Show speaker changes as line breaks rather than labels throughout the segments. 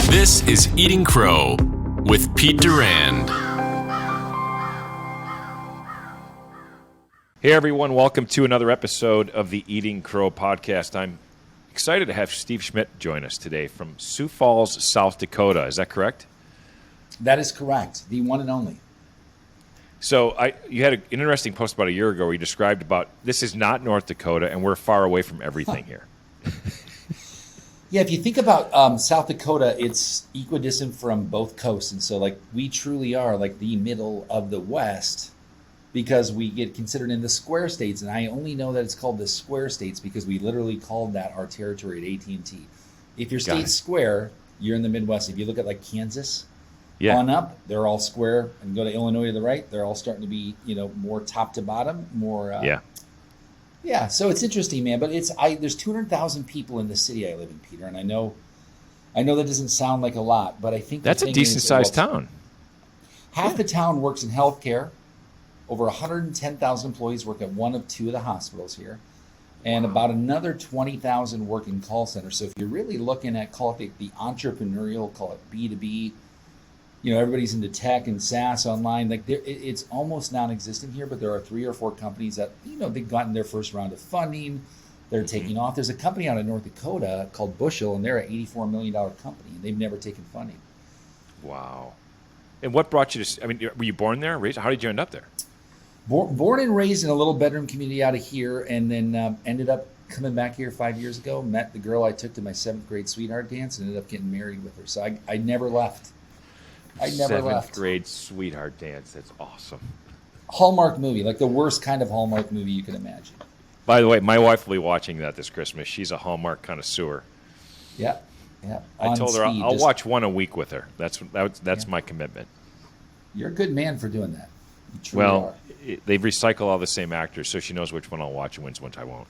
This is Eating Crow with Pete Durand.
Hey everyone, welcome to another episode of the Eating Crow podcast. I'm excited to have Steve Schmidt join us today from Sioux Falls, South Dakota. Is that correct?
That is correct. The one and only.
So you had an interesting post about a year ago where you described about this is not North Dakota and we're far away from everything here.
Yeah, if you think about South Dakota, it's equidistant from both coasts. And so we truly are like the middle of the West because we get considered in the square states. And I only know that it's called the square states because we literally called that our territory at AT&T. If your state's square, you're in the Midwest. If you look at like Kansas on up, they're all square. And go to Illinois to the right, they're all starting to be, more top to bottom, more Yeah, so it's interesting, man. But there's 200,000 people in the city I live in, Peter, and I know that doesn't sound like a lot, but I think
that's a decent sized town.
Half the town works in healthcare. Over 110,000 employees work at one of two of the hospitals here, and about another 20,000 work in call centers. So if you're really looking at call it the entrepreneurial, call it B2B. Everybody's into tech and SaaS online. It's almost non-existent here, but there are 3 or 4 companies that, they've gotten their first round of funding. They're taking off. There's a company out of North Dakota called Bushel, and they're an $84 million company, and they've never taken funding.
Wow. And what brought you to, were you born there? Raised? How did you end up there?
Born and raised in a little bedroom community out of here, and then ended up coming back here 5 years ago, met the girl I took to my 7th grade sweetheart dance, and ended up getting married with her. So I never left. I never left.
7th grade sweetheart dance. That's awesome.
Hallmark movie, like the worst kind of Hallmark movie you can imagine.
By the way, my wife will be watching that this Christmas. She's a Hallmark connoisseur.
Yeah.
I told her I'll watch one a week with her. That's my commitment.
You're a good man for doing that. You truly are.
They recycle all the same actors, so she knows which one I'll watch and which ones I won't.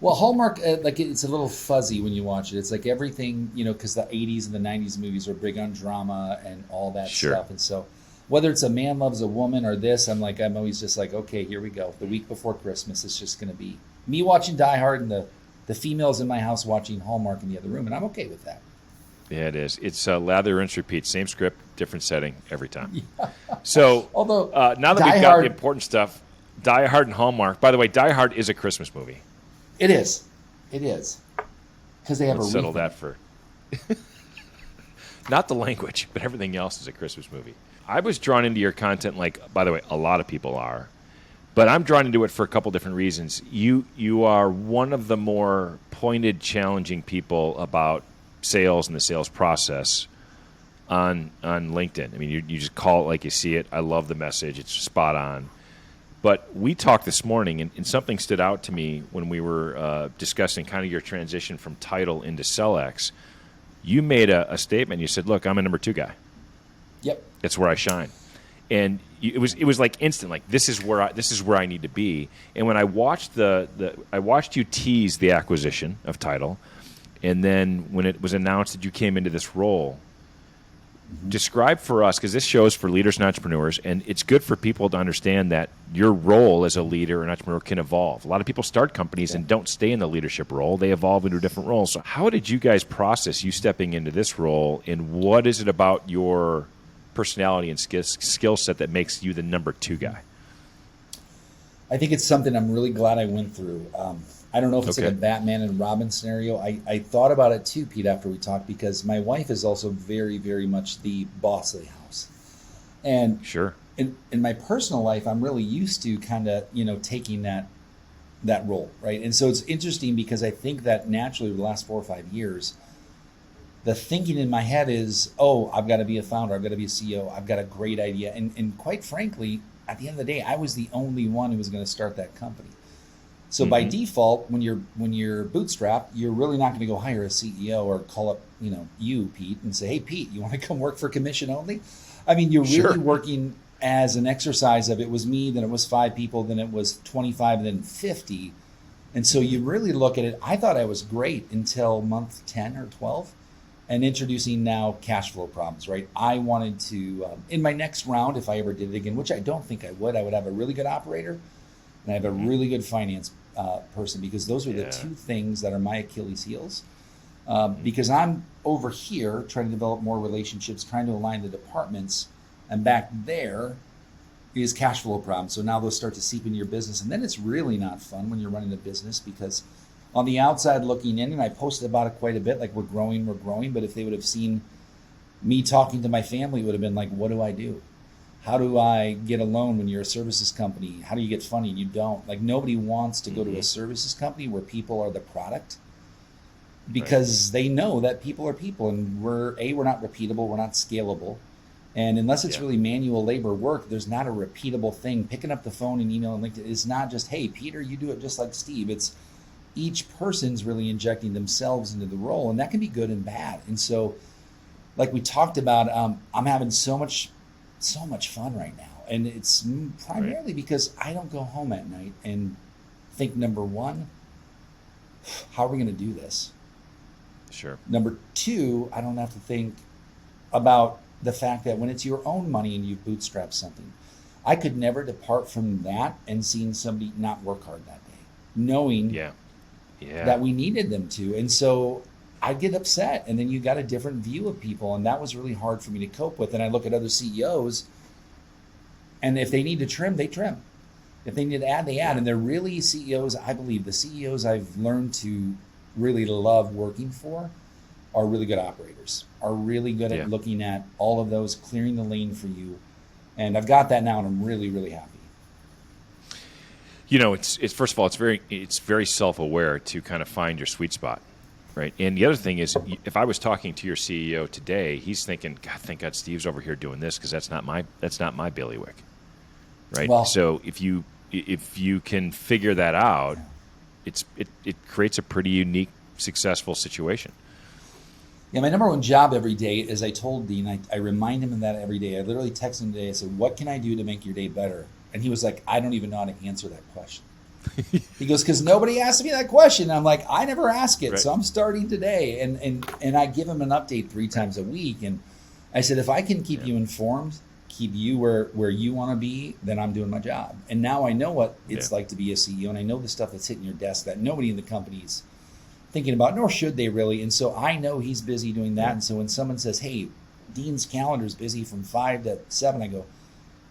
Well, Hallmark, it's a little fuzzy when you watch it. It's like everything, because the 80s and the 90s movies are big on drama and all that stuff. And so whether it's A Man Loves a Woman or this, I'm always just like, okay, here we go. The week before Christmas, it's just going to be me watching Die Hard and the females in my house watching Hallmark in the other room, and I'm okay with that.
Yeah, it is. It's lather, rinse, repeat. Same script, different setting every time. Yeah. So
although
now that we've got the important stuff, Die Hard and Hallmark. By the way, Die Hard is a Christmas movie.
It is. Because they have
Let's
a
settle that for not the language, but everything else is a Christmas movie. I was drawn into your content, by the way, a lot of people are, but I'm drawn into it for a couple different reasons. You are one of the more pointed, challenging people about sales and the sales process on LinkedIn. You just call it like you see it. I love the message. It's spot on. But we talked this morning, and something stood out to me when we were discussing kind of your transition from title into Sellex. You made a statement. You said, "Look, I'm a number 2 guy.
Yep,
that's where I shine." And it was like instant. Like this is where I need to be. And when I watched I watched you tease the acquisition of title, and then when it was announced that you came into this role. Describe for us, because this show is for leaders and entrepreneurs, and it's good for people to understand that your role as a leader and entrepreneur can evolve. A lot of people start companies and don't stay in the leadership role. They evolve into different roles. So how did you guys process you stepping into this role, and what is it about your personality and skill set that makes you the number 2 guy?
I think it's something I'm really glad I went through. I don't know if it's like a Batman and Robin scenario. I thought about it too, Pete, after we talked, because my wife is also very, very much the boss of the house. And in my personal life, I'm really used to kind of, taking that role, right? And so it's interesting because I think that naturally over the last 4 or 5 years, the thinking in my head is, I've got to be a founder, I've got to be a CEO, I've got a great idea. And quite frankly, at the end of the day, I was the only one who was going to start that company. So by default, when you're bootstrapped, you're really not going to go hire a CEO or call up, you, Pete, and say, "Hey, Pete, you want to come work for commission only?" You're really working as an exercise of it was me, then it was 5 people, then it was 25, then 50. And so you really look at it. I thought I was great until month 10 or 12 and introducing now cash flow problems, right? I wanted to, in my next round, if I ever did it again, which I don't think I would have a really good operator and I have a really good finance person, because those are the 2 things that are my Achilles heels. because I'm over here trying to develop more relationships, trying to align the departments, and back there is cash flow problems. So now those start to seep into your business, and then it's really not fun when you're running a business, because on the outside looking in, and I posted about it quite a bit, like we're growing, but if they would have seen me talking to my family, it would have been like, what do I do? How do I get a loan when you're a services company? How do you get funding? You don't. Like, nobody wants to go to a services company where people are the product, because they know that people are people, and we're not repeatable, we're not scalable. And unless it's really manual labor work, there's not a repeatable thing. Picking up the phone and emailing LinkedIn is not just, hey, Peter, you do it just like Steve. It's each person's really injecting themselves into the role, and that can be good and bad. And so, like we talked about, I'm having so much fun right now. And it's primarily because I don't go home at night and think, number one, how are we going to do this?
Sure.
Number two, I don't have to think about the fact that when it's your own money and you bootstrap something, I could never depart from that and seeing somebody not work hard that day, knowing that we needed them to. And so I'd get upset, and then you got a different view of people, and that was really hard for me to cope with. And I look at other CEOs, and if they need to trim, they trim. If they need to add, they add. And they're really CEOs, I believe, the CEOs I've learned to really love working for are really good operators, are really good at looking at all of those, clearing the lane for you. And I've got that now, and I'm really, really happy.
You know, it's first of all, it's very self-aware to kind of find your sweet spot, right? And the other thing is, if I was talking to your CEO today, he's thinking, God, thank God Steve's over here doing this, because that's not my bailiwick, right?
Well,
so if you can figure that out, it creates a pretty unique, successful situation.
Yeah, my number one job every day, as I told Dean, I remind him of that every day. I literally text him today. I said, what can I do to make your day better? And he was like, I don't even know how to answer that question. He goes, because nobody asked me that question. And I'm like, I never ask it. Right. So I'm starting today. And I give him an update 3 times a week. And I said, if I can keep you informed, keep you where you want to be, then I'm doing my job. And now I know what it's like to be a CEO. And I know the stuff that's hitting your desk that nobody in the company's thinking about, nor should they really. And so I know he's busy doing that. And so when someone says, hey, Dean's calendar is busy from 5 to 7, I go,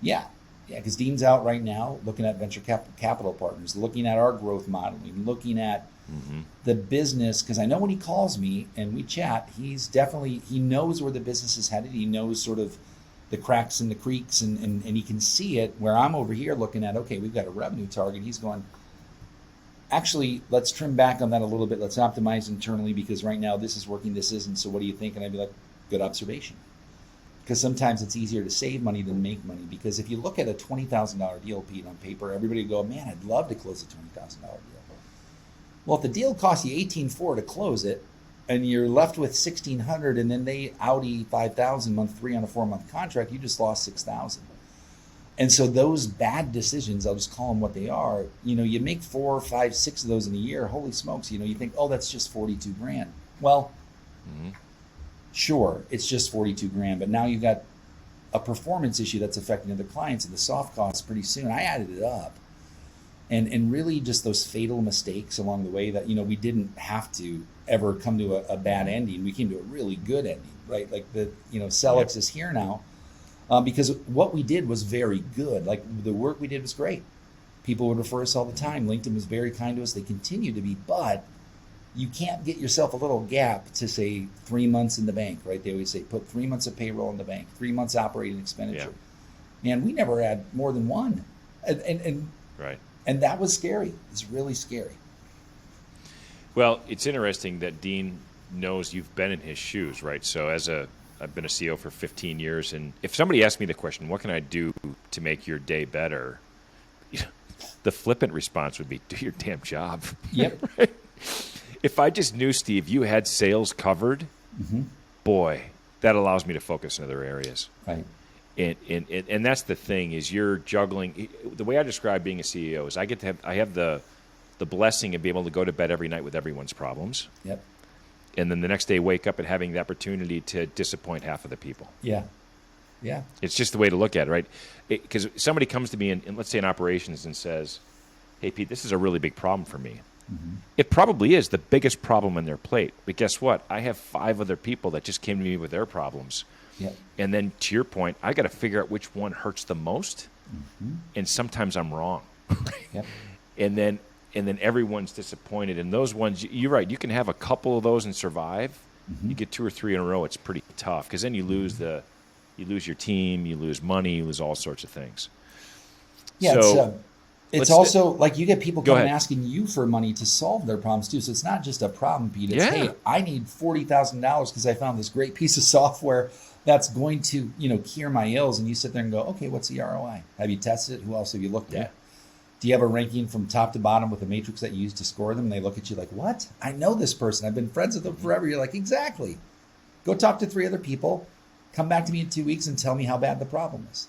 yeah, because Dean's out right now looking at venture capital partners, looking at our growth modeling, looking at the business. Because I know when he calls me and we chat, he knows where the business is headed. He knows sort of the cracks and the creaks, and he can see it, where I'm over here looking at, okay, we've got a revenue target. He's going, actually, let's trim back on that a little bit. Let's optimize internally, because right now this is working, this isn't. So what do you think? And I'd be like, good observation. Because sometimes it's easier to save money than make money. Because if you look at a $20,000 deal, Pete, on paper, everybody would go, man, I'd love to close a $20,000 deal. Well, if the deal costs you $18,400 to close it, and you're left with $1,600, and then they Audi $5,000 month 3 on a 4-month contract, you just lost $6,000. And so those bad decisions, I'll just call them what they are, you make 4, 5, 6 of those in a year. Holy smokes, you think, oh, that's just $42,000. Well, sure, it's just $42,000, but now you've got a performance issue that's affecting other clients, and the soft costs pretty soon. I added it up. And really just those fatal mistakes along the way that, we didn't have to ever come to a bad ending. We came to a really good ending, right? Like Celix is here now. Because what we did was very good. Like, the work we did was great. People would refer us all the time. LinkedIn was very kind to us. They continue to be, but you can't get yourself a little gap to say 3 months in the bank, right? They always say, put 3 months of payroll in the bank, 3 months operating expenditure. Yeah. Man, we never had more than one. And that was scary. It's really scary.
Well, it's interesting that Dean knows you've been in his shoes, right? So I've been a CEO for 15 years, and if somebody asked me the question, what can I do to make your day better? The flippant response would be, do your damn job.
Yep.
Right? If I just knew, Steve, you had sales covered, boy, that allows me to focus in other areas.
Right.
And that's the thing, is you're juggling. The way I describe being a CEO is I have the blessing of being able to go to bed every night with everyone's problems.
Yep.
And then the next day wake up and having the opportunity to disappoint half of the people.
Yeah. Yeah.
It's just the way to look at it, right? Because somebody comes to me, and let's say in operations, and says, hey, Pete, this is a really big problem for me. It probably is the biggest problem on their plate. But guess what? I have 5 other people that just came to me with their problems.
Yep.
And then to your point, I got to figure out which one hurts the most. And sometimes I'm wrong.
Yep.
And then everyone's disappointed. And those ones, you're right, you can have a couple of those and survive. You get 2 or 3 in a row, it's pretty tough because then you lose your team, you lose money, you lose all sorts of things.
Yeah,
so,
it's also like you get people
Go
coming
ahead.
asking you for money to solve their problems too. So it's not just a problem, Pete. It's,
Yeah.
hey, I need $40,000 because I found this great piece of software that's going to, cure my ills. And you sit there and go, okay, what's the ROI? Have you tested it? Who else have you looked at? Do you have a ranking from top to bottom with a matrix that you use to score them? And they look at you like, what? I know this person. I've been friends with them forever. You're like, exactly. Go talk to 3 other people. Come back to me in 2 weeks and tell me how bad the problem is.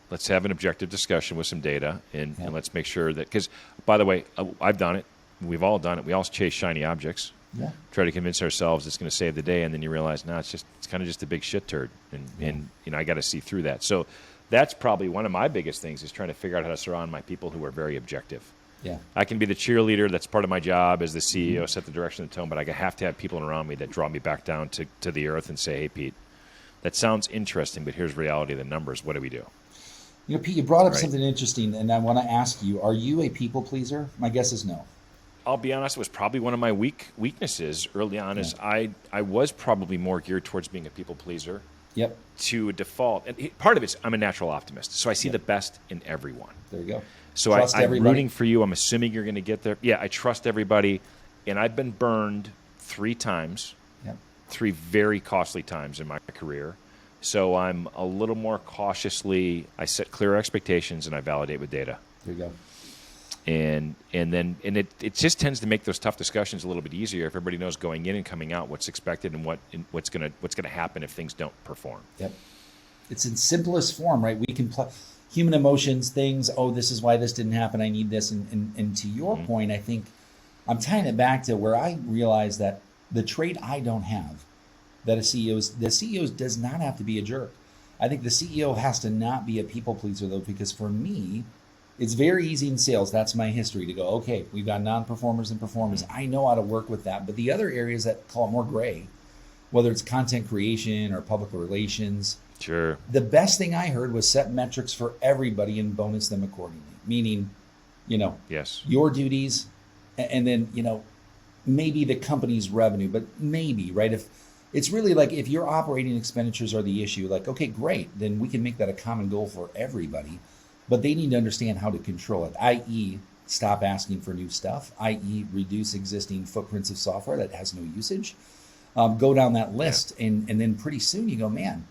Let's have an objective discussion with some data, and let's make sure that, because, by the way, I've done it. We've all done it. We all chase shiny objects.
Yeah.
Try to convince ourselves it's going to save the day, and then you realize, no, it's kind of just a big shit turd, and I got to see through that. So that's probably one of my biggest things is trying to figure out how to surround my people who are very objective.
Yeah.
I can be the cheerleader. That's part of my job as the CEO, set the direction and the tone, but I have to have people around me that draw me back down to the earth and say, hey, Pete, that sounds interesting, but here's reality of the numbers. What do we do?
Pete, you brought up
Right.
something interesting, and I want to ask you, are you a people pleaser? My guess is no.
I'll be honest, it was probably one of my weaknesses early on is I was probably more geared towards being a people pleaser
Yep.
to a default. And part of it's I'm a natural optimist, so I see the best in everyone.
There you go.
So I'm rooting for you. I'm assuming you're going to get there. Yeah, I trust everybody, and I've been burned 3 times,
Yep.
3 very costly times in my career. So I'm a little more cautiously, I set clear expectations and I validate with data.
There you go.
And it just tends to make those tough discussions a little bit easier if everybody knows going in and coming out what's expected and what's gonna happen if things don't perform.
Yep. It's in simplest form, right? We can human emotions, things. Oh, this is why this didn't happen. I need this. And to your point, I think I'm tying it back to where I realize that the trait I don't have, that the CEO does not have to be a jerk. I think the CEO has to not be a people pleaser though, because for me, it's very easy in sales. That's my history to go, okay, we've got non-performers and performers. I know how to work with that. But the other areas that call it more gray, whether it's content creation or public relations,
Sure.
the best thing I heard was set metrics for everybody and bonus them accordingly. Meaning,
Yes.
your duties and then, maybe the company's revenue, but maybe, right? If it's really like if your operating expenditures are the issue, like, okay, great, then we can make that a common goal for everybody. But they need to understand how to control it, i.e., stop asking for new stuff, i.e., reduce existing footprints of software that has no usage. Go down that list, and then pretty soon you go, man,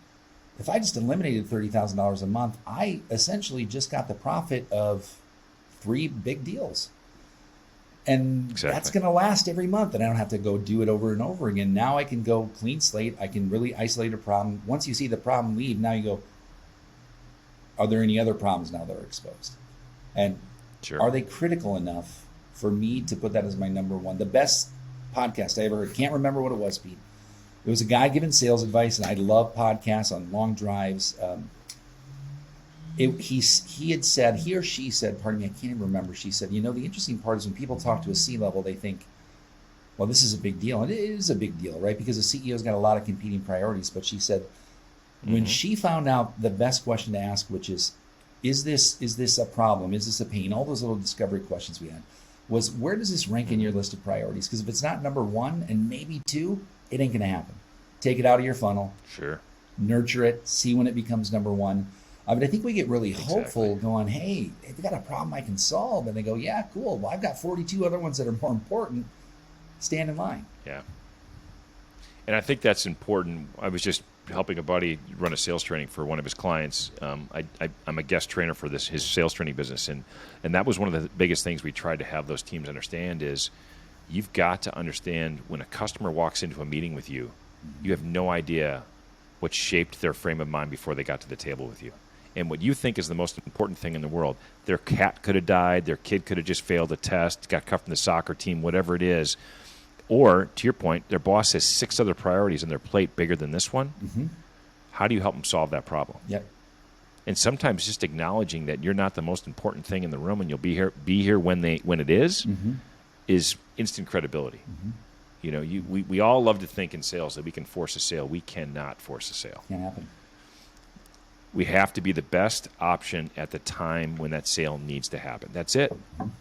if I just eliminated $30,000 a month, I essentially just got the profit of 3 big deals. And that's going to last every month, and I don't have to go do it over and over again. Now I can go clean slate. I can really isolate a problem. Once you see the problem leave, now you go, are there any other problems now that are exposed? And are they critical enough for me to put that as my number one? The best podcast I ever heard, can't remember what it was, Pete. It was a guy giving sales advice, and I love podcasts on long drives. He had said, he or she said, pardon me, I can't even remember. She said, the interesting part is when people talk to a C-level, they think, well, this is a big deal. And it is a big deal, right? Because the CEO's got a lot of competing priorities. But she said, when she found out the best question to ask, which is this a problem? Is this a pain? All those little discovery questions we had was, where does this rank in your list of priorities? Because if it's not number 1 and maybe 2, it ain't going to happen. Take it out of your funnel.
Sure.
Nurture it. See when it becomes number 1. But I think we get really hopeful going, hey, they've got a problem I can solve. And they go, yeah, cool. Well, I've got 42 other ones that are more important. Stand in line.
Yeah. And I think that's important. I was just helping a buddy run a sales training for one of his clients. I'm a guest trainer for his sales training business. And that was one of the biggest things we tried to have those teams understand is you've got to understand when a customer walks into a meeting with you, you have no idea what shaped their frame of mind before they got to the table with you. And what you think is the most important thing in the world, their cat could have died, their kid could have just failed a test, got cut from the soccer team, whatever it is. Or, to your point, their boss has 6 other priorities on their plate bigger than this one. How do you help them solve that problem?
Yep.
And sometimes just acknowledging that you're not the most important thing in the room, and you'll be here when it is instant credibility. You know, we all love to think in sales that we can force a sale. We cannot force a sale.
Can't happen.
We have to be the best option at the time when that sale needs to happen. That's it.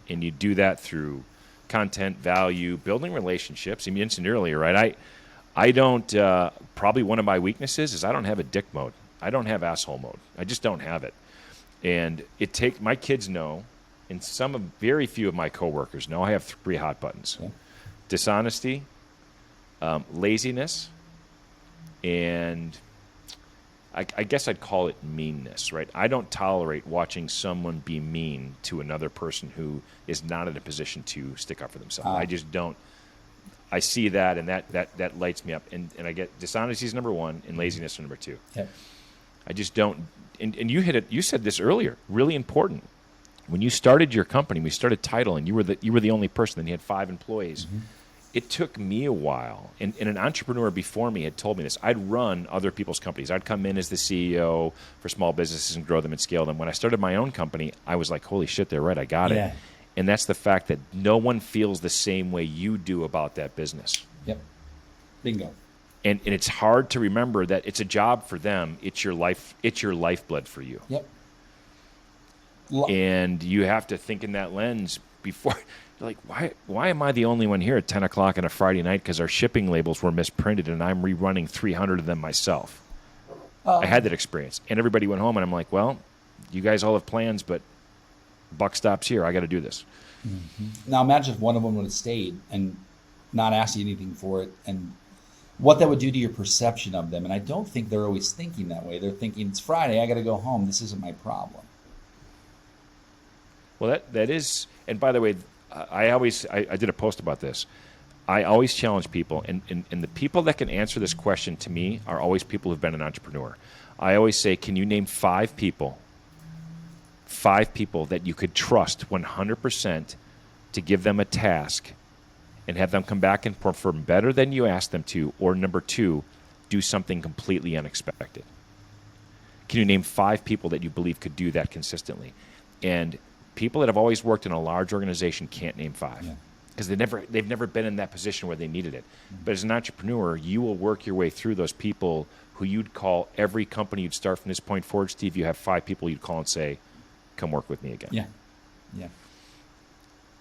And you do that through content, value, building relationships. You mentioned earlier, right? I don't, probably one of my weaknesses is I don't have a dick mode. I don't have asshole mode. I just don't have it. And my kids know, and very few of my coworkers know, I have 3 hot buttons.
Yeah.
Dishonesty, laziness, and I guess I'd call it meanness, right? I don't tolerate watching someone be mean to another person who is not in a position to stick up for themselves. I just don't. I see that, and that lights me up. And I get dishonesty is number 1, and laziness is number 2.
Okay.
I just don't. And you hit it. You said this earlier. Really important. When you started your company, we started Title, and you were the only person. Then you had 5 employees. It took me a while, and an entrepreneur before me had told me this. I'd run other people's companies. I'd come in as the CEO for small businesses and grow them and scale them. When I started my own company, I was like, holy shit, they're right. I got it. And that's the fact that no one feels the same way you do about that business.
Yep. Bingo.
And it's hard to remember that it's a job for them. It's your life. It's your lifeblood for you.
Yep.
And you have to think in that lens before. Like, why am I the only one here at 10 o'clock on a Friday night because our shipping labels were misprinted and I'm rerunning 300 of them myself? I had that experience. And everybody went home, and I'm like, well, you guys all have plans, but buck stops here. I got to do this.
Now imagine if one of them would have stayed and not asked you anything for it, and what that would do to your perception of them. And I don't think they're always thinking that way. They're thinking, it's Friday, I got to go home. This isn't my problem.
Well, that is, and by the way, I did a post about this. I always challenge people, and the people that can answer this question to me are always people who've been an entrepreneur. I always say, can you name 5 people that you could trust 100% to give them a task and have them come back and perform better than you asked them to, or number 2, do something completely unexpected? Can you name 5 people that you believe could do that consistently? And people that have always worked in a large organization can't name 5 because they've never been in that position where they needed it. But as an entrepreneur, you will work your way through those people who you'd call every company you'd start from this point forward. Steve, you have 5 people you'd call and say, come work with me again.
Yeah.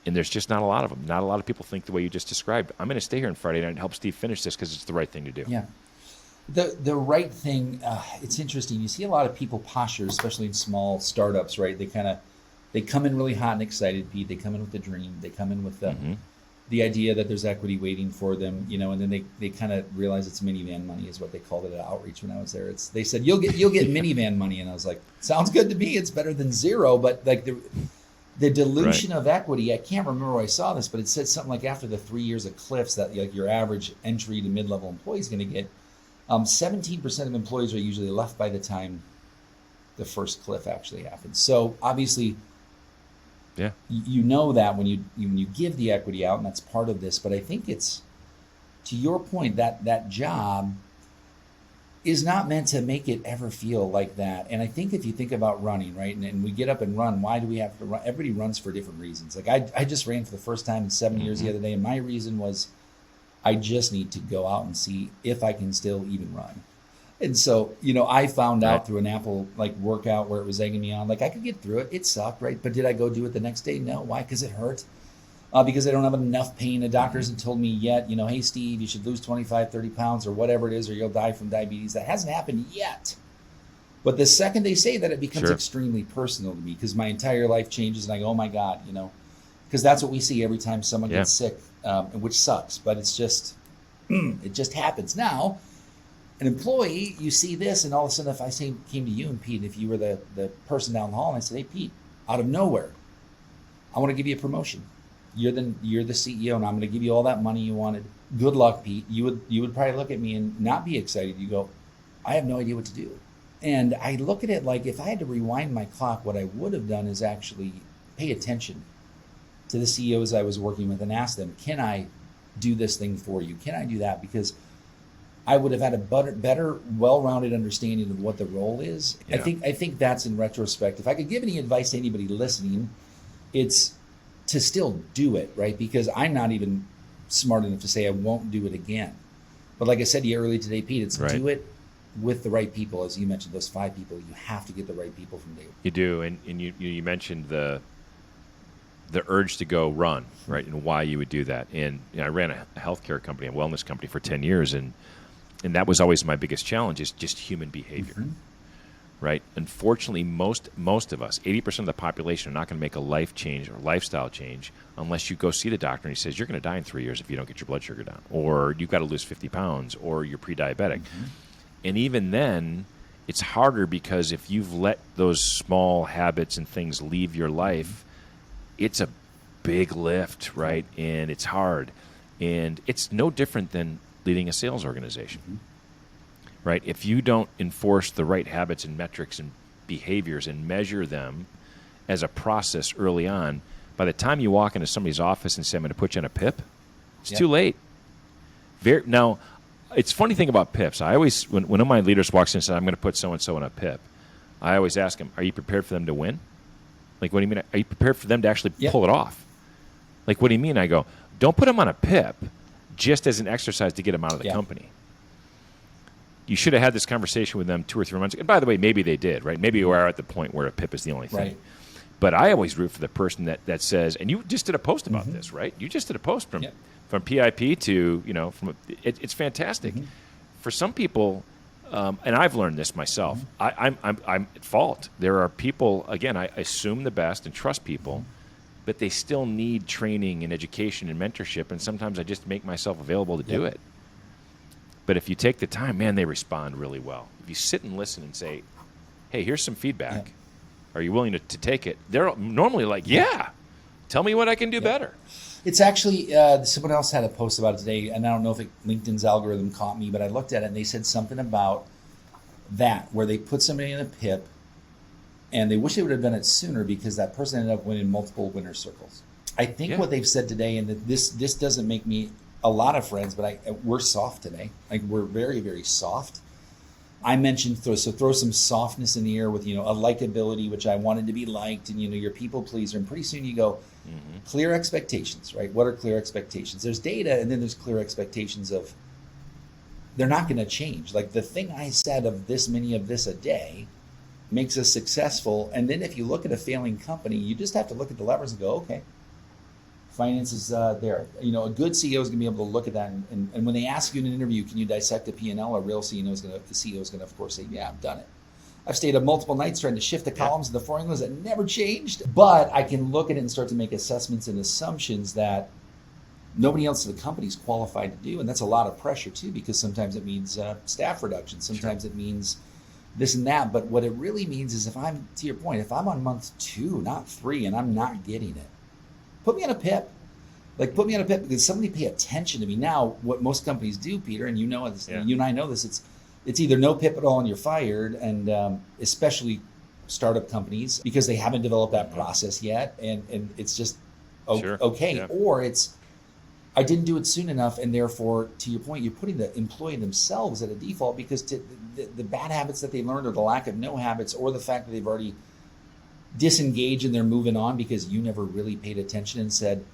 And there's just not a lot of them. Not a lot of people think the way you just described. I'm going to stay here on Friday night and help Steve finish this because it's the right thing to do.
Yeah. The right thing, it's interesting. You see a lot of people posture, especially in small startups, right? They come in really hot and excited, Pete. They come in with the dream. They come in with the idea that there's equity waiting for them, and then they kind of realize it's minivan money is what they called it at Outreach when I was there. They said, you'll get minivan money. And I was like, sounds good to me. It's better than zero. But like the dilution of equity, I can't remember where I saw this, but it said something like after the 3 years of cliffs that like your average entry to mid-level employee is going to get, 17% of employees are usually left by the time the first cliff actually happens. So obviously, you know that when you give the equity out, and that's part of this. But I think it's, to your point, that job is not meant to make it ever feel like that. And I think if you think about running, right, and we get up and run, why do we have to run? Everybody runs for different reasons. Like I just ran for the first time in 7 years the other day, and my reason was I just need to go out and see if I can still even run. And so, I found out through an Apple workout where it was egging me on. Like I could get through it. It sucked, right? But did I go do it the next day? No. Why? Because it hurt. Because I don't have enough pain. The doctors have told me yet, hey, Steve, you should lose 25, 30 pounds or whatever it is, or you'll die from diabetes. That hasn't happened yet. But the second they say that, it becomes extremely personal to me because my entire life changes and I go, oh my God, because that's what we see every time someone gets sick, which sucks. But it's just, it just happens. Now, an employee, you see this, and all of a sudden, if I came to you and Pete, if you were the person down the hall, and I said, hey, Pete, out of nowhere, I want to give you a promotion. You're the CEO, and I'm going to give you all that money you wanted. Good luck, Pete. You would probably look at me and not be excited. You go, I have no idea what to do. And I look at it like if I had to rewind my clock, what I would have done is actually pay attention to the CEOs I was working with and ask them, can I do this thing for you? Can I do that? Because I would have had a better, well-rounded understanding of what the role is.
Yeah.
I think that's in retrospect. If I could give any advice to anybody listening, it's to still do it, right? Because I'm not even smart enough to say I won't do it again. But like I said to you earlier today, Pete, it's do it with the right people. As you mentioned, those 5 people, you have to get the right people from day one.
You do, and you mentioned the urge to go run, right, and why you would do that. And I ran a healthcare company, a wellness company for 10 years, and that was always my biggest challenge, is just human behavior, right? Unfortunately, most of us, 80% of the population, are not going to make a life change or lifestyle change unless you go see the doctor and he says, you're going to die in 3 years if you don't get your blood sugar down, or you've got to lose 50 pounds, or you're pre-diabetic. And even then, it's harder because if you've let those small habits and things leave your life, it's a big lift, right? And it's hard. And it's no different than leading a sales organization, right? If you don't enforce the right habits and metrics and behaviors and measure them as a process early on, by the time you walk into somebody's office and say, I'm going to put you on a PIP, it's too late. Now, it's a funny thing about PIPs. I always, when one of my leaders walks in and says, I'm going to put so-and-so on a PIP, I always ask them, are you prepared for them to win? Like, what do you mean? Are you prepared for them to actually pull it off? Like, what do you mean? I go, don't put them on a PIP just as an exercise to get them out of the company. You should have had this conversation with them 2 or 3 months ago. And by the way, maybe they did, right? Maybe you are at the point where a PIP is the only thing.
Right.
But I always root for the person that says, and you just did a post about this, right? You just did a post from PIP to, it's fantastic. For some people, and I've learned this myself, I'm at fault. There are people, again, I assume the best and trust people, but they still need training and education and mentorship, and sometimes I just make myself available to do it. But if you take the time, man, they respond really well. If you sit and listen and say, hey, here's some feedback. Are you willing to take it? They're normally like, tell me what I can do better.
It's actually, someone else had a post about it today, and I don't know if LinkedIn's algorithm caught me, but I looked at it, and they said something about that, where they put somebody in a PIP, and they wish they would have done it sooner because that person ended up winning multiple winner circles. I think what they've said today, and this doesn't make me a lot of friends, but we're soft today. Like, we're very, very soft. I mentioned throw some softness in the air with, a likability, which I wanted to be liked, and, you're a people pleaser. And pretty soon you go, clear expectations, right? What are clear expectations? There's data, and then there's clear expectations of they're not going to change. Like, the thing I said of this many of this a day makes us successful. And then if you look at a failing company, you just have to look at the levers and go, okay, finance is there. A good CEO is going to be able to look at that. And when they ask you in an interview, can you dissect a P&L? A real CEO is going to, of course, say, yeah, I've done it. I've stayed up multiple nights trying to shift the columns and the formulas that never changed. But I can look at it and start to make assessments and assumptions that nobody else in the company is qualified to do. And that's a lot of pressure, too, because sometimes it means staff reduction. Sometimes it means this and that. But what it really means is, if I'm, to your point, if I'm on month 2, not 3, and I'm not getting it, put me on a PIP. Like, put me on a PIP, because somebody pay attention to me. Now, what most companies do, Peter, and you know this, you and I know this, it's either no PIP at all and you're fired, and especially startup companies, because they haven't developed that process yet, and it's just okay. Yeah. Or it's, I didn't do it soon enough, and therefore, to your point, you're putting the employee themselves at a default, because the bad habits that they learned, or the lack of no habits, or the fact that they've already disengaged and they're moving on because you never really paid attention and said,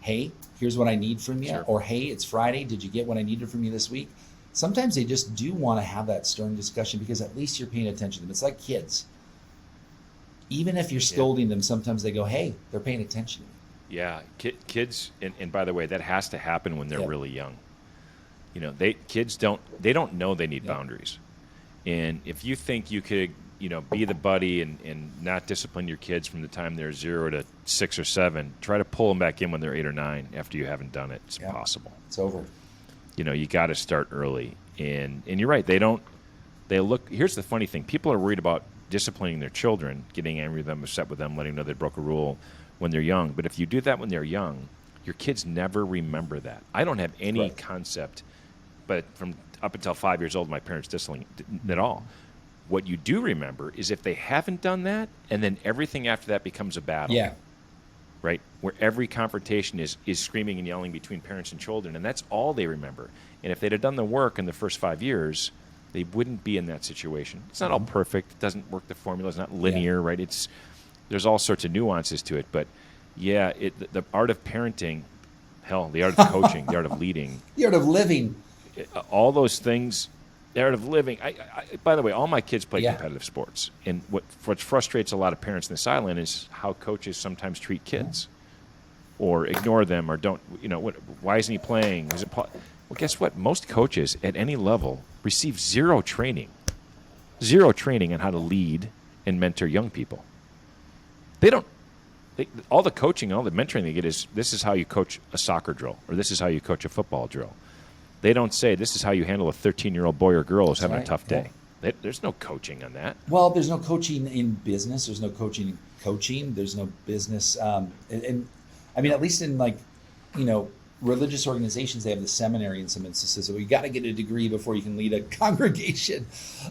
hey, here's what I need from you, or hey, it's Friday, did you get what I needed from you this week? Sometimes they just do want to have that stern discussion, because at least you're paying attention to them. It's like kids. Even if you're scolding them, sometimes they go, hey, they're paying attention to me.
Yeah, kids, and by the way, that has to happen when they're really young. Kids don't know they need boundaries. And if you think you could, be the buddy and not discipline your kids from the time they're 0 to 6 or 7, try to pull them back in when they're 8 or 9 after you haven't done it. It's impossible.
It's over.
You got to start early. And you're right. Here's the funny thing. People are worried about disciplining their children, getting angry with them, upset with them, letting them know they broke a rule when they're young. But if you do that when they're young, your kids never remember that. I don't have any concept, but from up until 5 years old, my parents disciplining at all. What you do remember is if they haven't done that, and then everything after that becomes a battle.
Yeah.
right? Where every confrontation is screaming and yelling between parents and children, and that's all they remember. And if they'd have done the work in the first 5 years, they wouldn't be in that situation. It's not all perfect. It doesn't work the formula. It's not linear, right? There's all sorts of nuances to it. But, yeah, the art of parenting, hell, the art of coaching, the art of leading.
The art of living.
All those things, the art of living. By the way, all my kids play competitive sports. And what frustrates a lot of parents in this island is how coaches sometimes treat kids or ignore them or don't, why isn't he playing? Well, guess what? Most coaches at any level receive zero training on how to lead and mentor young people. All the coaching, all the mentoring they get is, this is how you coach a soccer drill, or this is how you coach a football drill. They don't say, this is how you handle a 13-year-old boy or girl who's having a tough day. There's no coaching on that.
Well, there's no coaching in business. There's no coaching in coaching. There's no business. And I mean, at least in religious organizations, they have the seminary in some instances. So you got to get a degree before you can lead a congregation.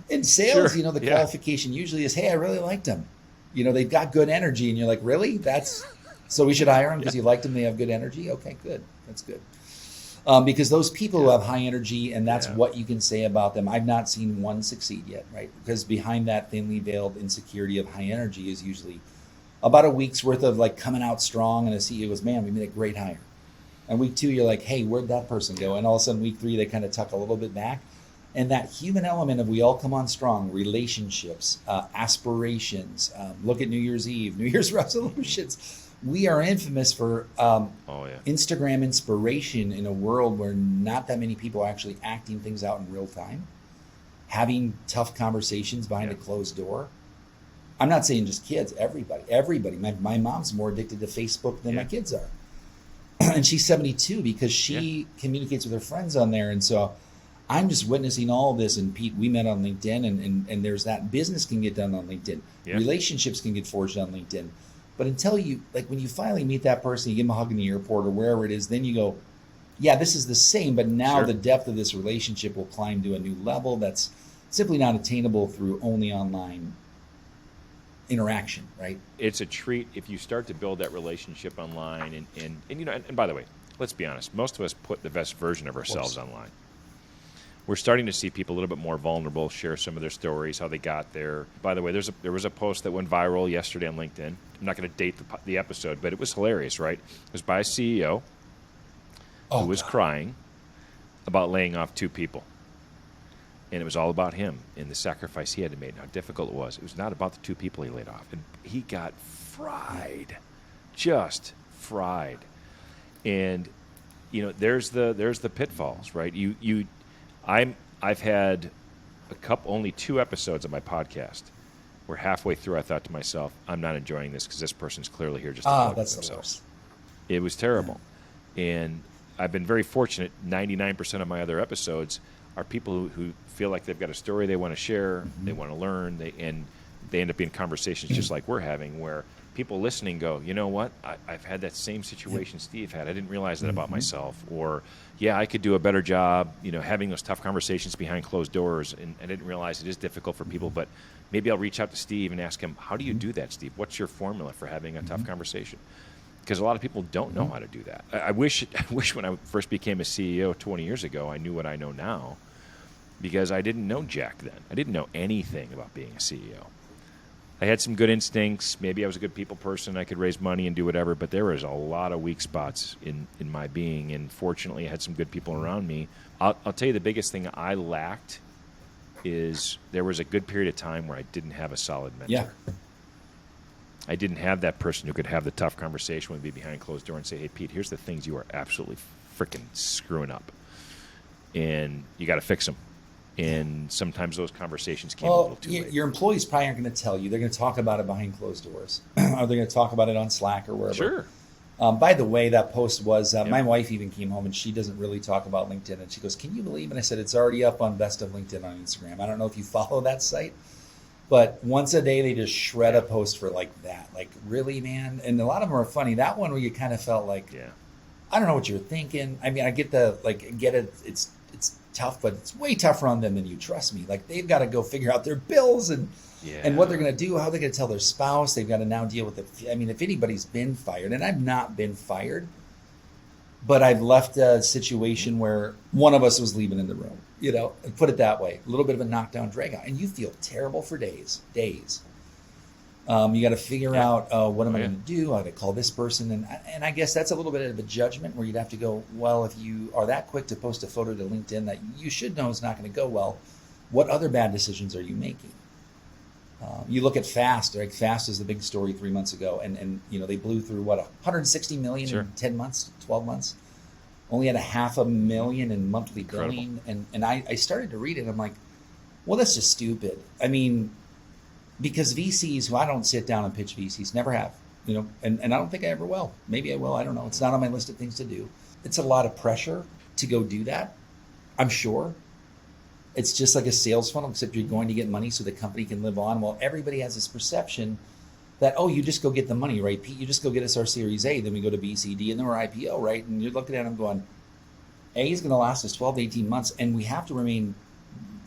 In sales,
Sure.
The qualification usually is, hey, I really liked them. They've got good energy, and you're like, really? So we should hire them because you liked them. They have good energy. Okay, good. That's good. Because those people who have high energy, and that's what you can say about them. I've not seen one succeed yet, right? Because behind that thinly veiled insecurity of high energy is usually about a week's worth of coming out strong, and a CEO goes, man, we made a great hire. And week 2, you're like, hey, where'd that person go? And all of a sudden, week 3, they kind of tuck a little bit back. And that human element of we all come on strong, relationships, aspirations, look at New Year's Eve, New Year's resolutions. We are infamous for Instagram inspiration in a world where not that many people are actually acting things out in real time, having tough conversations behind a closed door. I'm not saying just kids, everybody. My mom's more addicted to Facebook than my kids are. And she's 72 because she communicates with her friends on there. And so I'm just witnessing all this. And Pete, we met on LinkedIn, and there's that business can get done on LinkedIn. Yeah. Relationships can get forged on LinkedIn. But until you, when you finally meet that person, you give them a hug in the airport or wherever it is, then you go, yeah, this is the same, but now the depth of this relationship will climb to a new level that's simply not attainable through only online interaction, right?
It's a treat if you start to build that relationship online. And by the way, let's be honest, most of us put the best version of ourselves online. We're starting to see people a little bit more vulnerable share some of their stories, how they got there. By the way, there was a post that went viral yesterday on LinkedIn. I'm not going to date the episode, but it was hilarious, right? It was by a CEO who was crying about laying off 2 people. And it was all about him and the sacrifice he had to make and how difficult it was. It was not about the 2 people he laid off. And he got fried, just fried. And, there's the pitfalls, right? I've had only 2 episodes of my podcast where halfway through I thought to myself, I'm not enjoying this because this person's clearly here just to plug themselves. It was terrible. And I've been very fortunate. 99% of my other episodes are people who feel like they've got a story they want to share, they want to learn, and they end up being conversations just like we're having where people listening go, you know what, I've had that same situation Steve had. I didn't realize that about myself. Or, I could do a better job, having those tough conversations behind closed doors, and I didn't realize it is difficult for people, but maybe I'll reach out to Steve and ask him, how do you do that, Steve? What's your formula for having a tough conversation? Because a lot of people don't know how to do that. I wish when I first became a CEO 20 years ago, I knew what I know now, because I didn't know jack then. I didn't know anything about being a CEO. I had some good instincts. Maybe I was a good people person. I could raise money and do whatever, but there was a lot of weak spots in my being, and fortunately I had some good people around me. I'll tell you the biggest thing I lacked is there was a good period of time where I didn't have a solid mentor.
Yeah.
I didn't have that person who could have the tough conversation with me behind closed door and say, hey, Pete, here's the things you are absolutely freaking screwing up, and you got to fix them. And sometimes those conversations came a little too late.
Your employees probably aren't going to tell you. They're going to talk about it behind closed doors. Or they're going to talk about it on Slack or wherever.
Sure.
By the way, that post was, my wife even came home and she doesn't really talk about LinkedIn. And she goes, can you believe? And I said, it's already up on Best of LinkedIn on Instagram. I don't know if you follow that site. But once a day, they just shred a post for like that. Like, really, man? And a lot of them are funny. That one where you kind of felt like, I don't know what you're thinking. I mean, I get it. It's tough, but it's way tougher on them than you. Trust me. Like they've got to go figure out their bills and what they're going to do, how they're going to tell their spouse. They've got to now deal with it. I mean, if anybody's been fired, and I've not been fired, but I've left a situation where one of us was leaving in the room, and put it that way, a little bit of a knockdown, drag out, and you feel terrible for days. You got to figure out what am I going to do? How to call this person, and I guess that's a little bit of a judgment where you'd have to go, well, if you are that quick to post a photo to LinkedIn that you should know is not going to go well, what other bad decisions are you making? You look at Fast. Like Fast is the big story 3 months ago, and they blew through 160 million in 10 months, 12 months. Only had $500,000 in monthly billing, and I started to read it. I'm like, well, that's just stupid. I mean, because VCs, who I don't sit down and pitch VCs, never have, and I don't think I ever will. Maybe I will. I don't know. It's not on my list of things to do. It's a lot of pressure to go do that, I'm sure. It's just like a sales funnel, except you're going to get money so the company can live on. Well, everybody has this perception that, you just go get the money, right, Pete? You just go get us our Series A, then we go to B, C, D, and then we're IPO, right? And you're looking at them going, A is going to last us 12 to 18 months, and we have to remain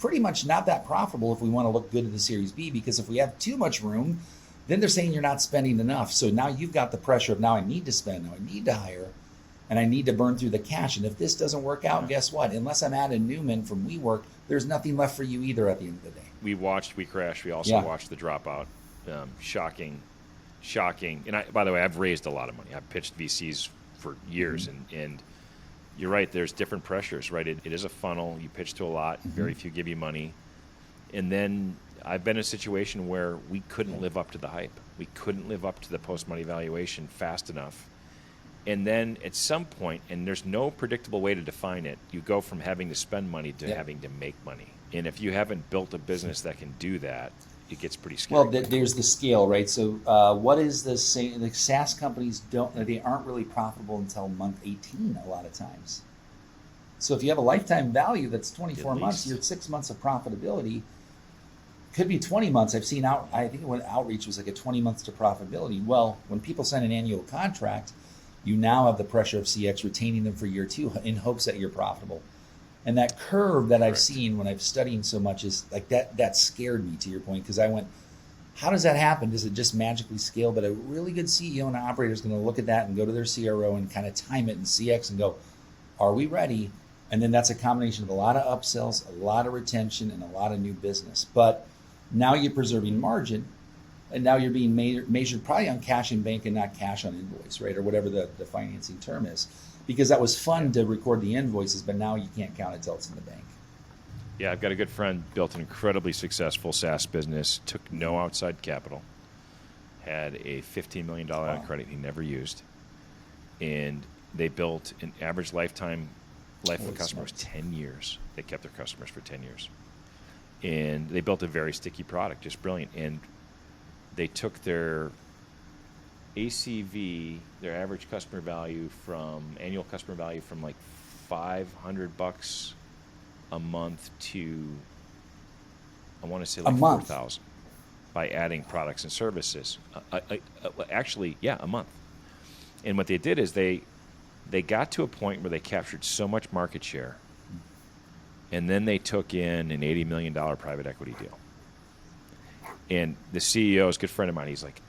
pretty much not that profitable if we want to look good in the Series B, because if we have too much room, then they're saying you're not spending enough. So now you've got the pressure of now I need to spend, now I need to hire, and I need to burn through the cash. And if this doesn't work out, guess what? Unless I'm Adam Newman from WeWork, there's nothing left for you either at the end of the day.
We watched We Crash. We also watched The Dropout. Shocking. And by the way, I've raised a lot of money. I've pitched VCs for years, and you're right. There's different pressures, right? It is a funnel. You pitch to a lot. Very few give you money. And then I've been in a situation where we couldn't live up to the hype. We couldn't live up to the post-money valuation fast enough. And then at some point, and there's no predictable way to define it, you go from having to spend money to having to make money. And if you haven't built a business that can do that, it gets pretty scary.
Well, there's the scale, right? So what is the SaaS companies they aren't really profitable until month 18 a lot of times. So if you have a lifetime value that's 24 months, you're at 6 months of profitability. Could be 20 months. I've seen I think when Outreach was like a 20 months to profitability. Well, when people sign an annual contract, you now have the pressure of CX retaining them for year 2 in hopes that you're profitable. And that curve that I've seen when I've studied so much is like that scared me, to your point, because I went, how does that happen? Does it just magically scale? But a really good CEO and operator is going to look at that and go to their CRO and kind of time it in CX and go, are we ready? And then that's a combination of a lot of upsells, a lot of retention, and a lot of new business. But now you're preserving margin, and now you're being measured probably on cash in bank and not cash on invoice, right? Or whatever the financing term is. Because that was fun to record the invoices, but now you can't count it till it's in the bank.
Yeah, I've got a good friend, built an incredibly successful SaaS business, took no outside capital, had a $15 million credit he never used, and they built an average life of a customer was 10 years. They kept their customers for 10 years. And they built a very sticky product, just brilliant. And they took their ACV, their average customer value annual customer value from like $500 a month to, I want to say like 4,000 by adding products and services. Actually, a month. And what they did is they got to a point where they captured so much market share, and then they took in an $80 million private equity deal. And the CEO is a good friend of mine. He's like,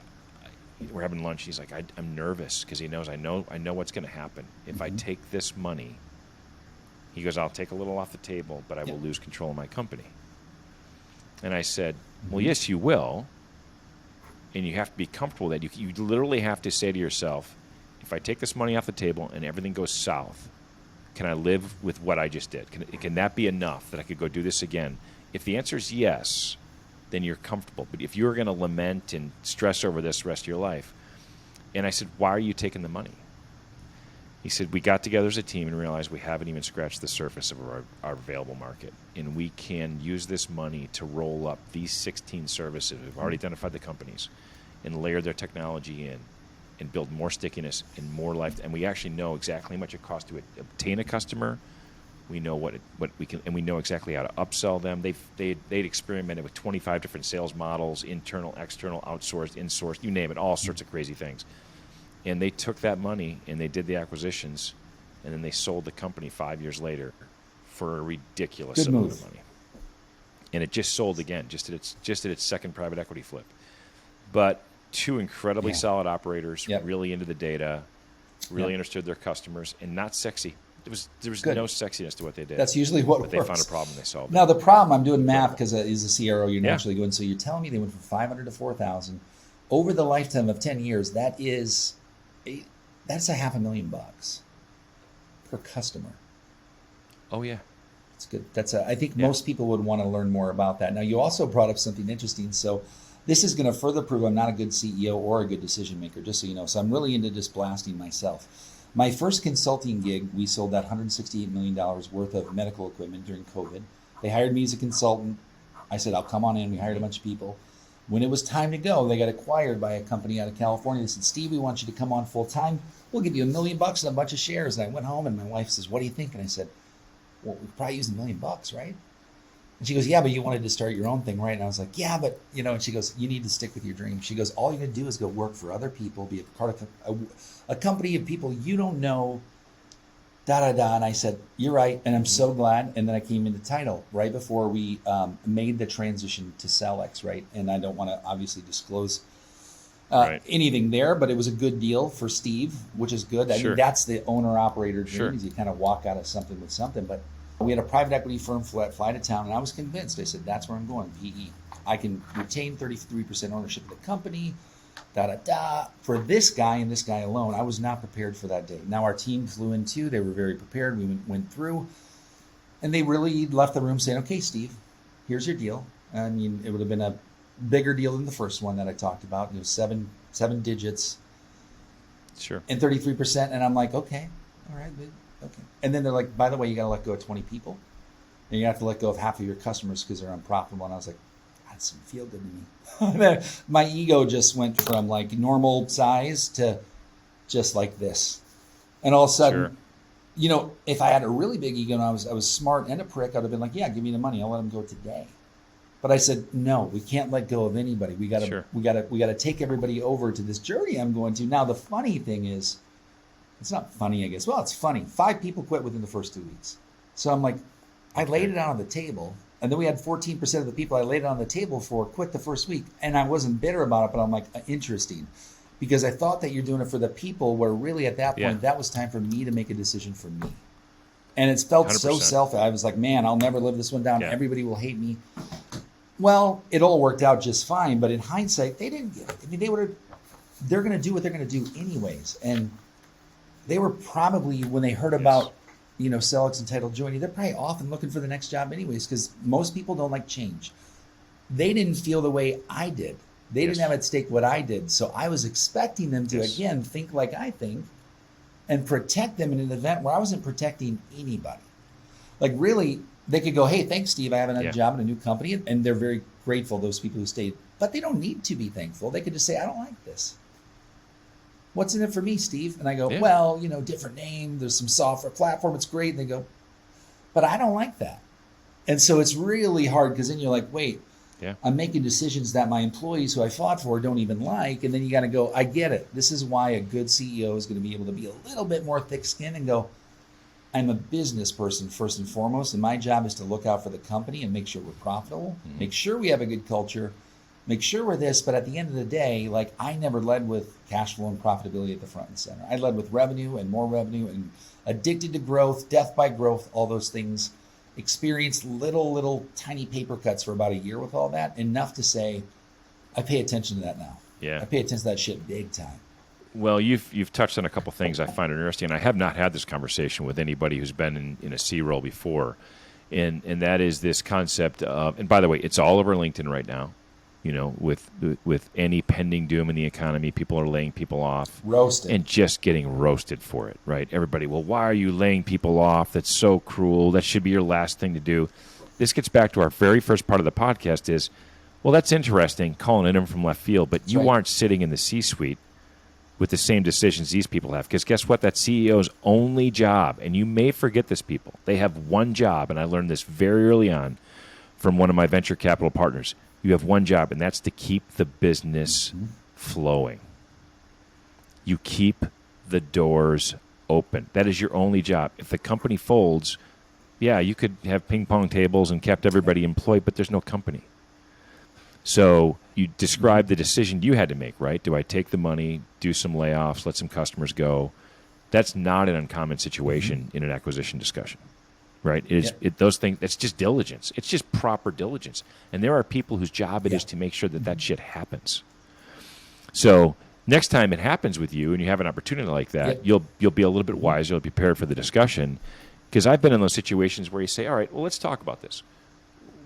we're having lunch. He's like, I'm nervous because he knows I know what's going to happen. If I take this money, he goes, I'll take a little off the table, but I will lose control of my company. And I said, well, yes, you will. And you have to be comfortable that you literally have to say to yourself, if I take this money off the table and everything goes south, can I live with what I just did? Can that be enough that I could go do this again? If the answer is yes, then you're comfortable. But if you're going to lament and stress over this the rest of your life, and I said, why are you taking the money? He said, we got together as a team and realized we haven't even scratched the surface of our available market. And we can use this money to roll up these 16 services. We've already identified the companies and layered their technology in and build more stickiness and more life. And we actually know exactly how much it costs to obtain a customer. We know what we can, and we know exactly how to upsell them. They'd experimented with 25 different sales models, internal, external, outsourced, insourced, you name it, all sorts of crazy things. And they took that money and they did the acquisitions, and then they sold the company 5 years later for a ridiculous
Good
amount
move.
of money. And it just sold again, just at its second private equity flip. But two incredibly solid operators, really into the data, really understood their customers, and not sexy. There was no sexiness to what they did.
That's usually what
but
works.
They found a problem, they solved it.
Now the problem, I'm doing math because as a CRO, you're naturally going. So you're telling me they went from 500 to 4,000 over the lifetime of 10 years. That's $500,000 per customer.
Oh yeah,
that's good. I think most people would want to learn more about that. Now you also brought up something interesting. So this is going to further prove I'm not a good CEO or a good decision maker, just so you know. So I'm really into just blasting myself. My first consulting gig, we sold that $168 million worth of medical equipment during COVID. They hired me as a consultant. I said, I'll come on in. We hired a bunch of people. When it was time to go, they got acquired by a company out of California. They said, Steve, we want you to come on full time. We'll give you $1 million and a bunch of shares. And I went home and my wife says, what do you think? And I said, well, we probably used $1 million, right? And she goes, yeah, but you wanted to start your own thing, right? And I was like, yeah, but, and she goes, you need to stick with your dream. She goes, all you're going to do is go work for other people, be a part of a company of people you don't know, da-da-da. And I said, you're right. And I'm so glad. And then I came into title right before we made the transition to Celex, right? And I don't want to obviously disclose anything there, but it was a good deal for Steve, which is good. I mean, that's the owner-operator dream, is you kind of walk out of something with something. But we had a private equity firm fly to town, and I was convinced. I said, that's where I'm going, PE. I can retain 33% ownership of the company, da-da-da. For this guy and this guy alone, I was not prepared for that day. Now, our team flew in too. They were very prepared. We went through, and they really left the room saying, okay, Steve, here's your deal. I mean, it would have been a bigger deal than the first one that I talked about. It was seven digits.
Sure.
And 33%. And I'm like, okay, all right, okay. And then they're like, by the way, you got to let go of 20 people. And you have to let go of half of your customers because they're unprofitable. And I was like, that doesn't feel good to me. My ego just went from like normal size to just like this. And all of a sudden, if I had a really big ego and I was smart and a prick, I'd have been like, yeah, give me the money. I'll let them go today. But I said, no, we can't let go of anybody. We got to take everybody over to this journey I'm going to. Now, the funny thing is, it's not funny, I guess. Well, it's funny. 5 people quit within the first 2 weeks. So I'm like, I laid it out on the table. And then we had 14% of the people I laid it on the table for quit the first week. And I wasn't bitter about it, but I'm like, interesting. Because I thought that you're doing it for the people, where really at that point, that was time for me to make a decision for me. And it's felt 100%. So selfish. I was like, man, I'll never live this one down. Everybody will hate me. Well, it all worked out just fine. But in hindsight, they didn't get it. I mean, they're going to do what they're going to do anyways. And they were probably, when they heard about, Celex and Title joining, they're probably off and looking for the next job anyways, because most people don't like change. They didn't feel the way I did. They didn't have at stake what I did. So I was expecting them to, again, think like I think and protect them in an event where I wasn't protecting anybody. Like, really, they could go, hey, thanks, Steve. I have another job in a new company. And they're very grateful, those people who stayed. But they don't need to be thankful. They could just say, I don't like this. What's in it for me, Steve? And I go, well, different name. There's some software platform. It's great. And they go, but I don't like that. And so it's really hard, because then you're like, wait, I'm making decisions that my employees who I fought for don't even like. And then you got to go, I get it. This is why a good CEO is going to be able to be a little bit more thick-skinned and go, I'm a business person first and foremost, and my job is to look out for the company and make sure we're profitable, make sure we have a good culture, make sure we're this. But at the end of the day, like, I never led with cash flow and profitability at the front and center. I led with revenue and more revenue, and addicted to growth, death by growth, all those things. Experienced little tiny paper cuts for about a year with all that, enough to say, I pay attention to that now. Yeah, I pay attention to that shit big time.
Well, you've touched on a couple things I find interesting. I have not had this conversation with anybody who's been in a C role before, and that is this concept of. And by the way, it's all over LinkedIn right now. With any pending doom in the economy, people are laying people off,
roasted,
and just getting roasted for it. Right? Everybody, well, why are you laying people off? That's so cruel. That should be your last thing to do. This gets back to our very first part of the podcast. Is, well, that's interesting, calling in them from left field, but you aren't sitting in the C-suite with the same decisions these people have. Because guess what? That CEO's only job, and you may forget this, people, they have one job, and I learned this very early on from one of my venture capital partners. You have one job, and that's to keep the business flowing. You keep the doors open. That is your only job. If the company folds, Yeah, you could have ping pong tables and kept everybody employed, but there's no company. So you describe the decision you had to make, right? Do I take the money, do some layoffs, let some customers go? That's not an uncommon situation in an acquisition discussion, right? Those things. It's just diligence. It's just proper diligence. And there are people whose job it is to make sure that that shit happens. So next time it happens with you and you have an opportunity like that, you'll be a little bit wiser. You'll be prepared for the discussion. Because I've been in those situations where you say, all right, well, let's talk about this.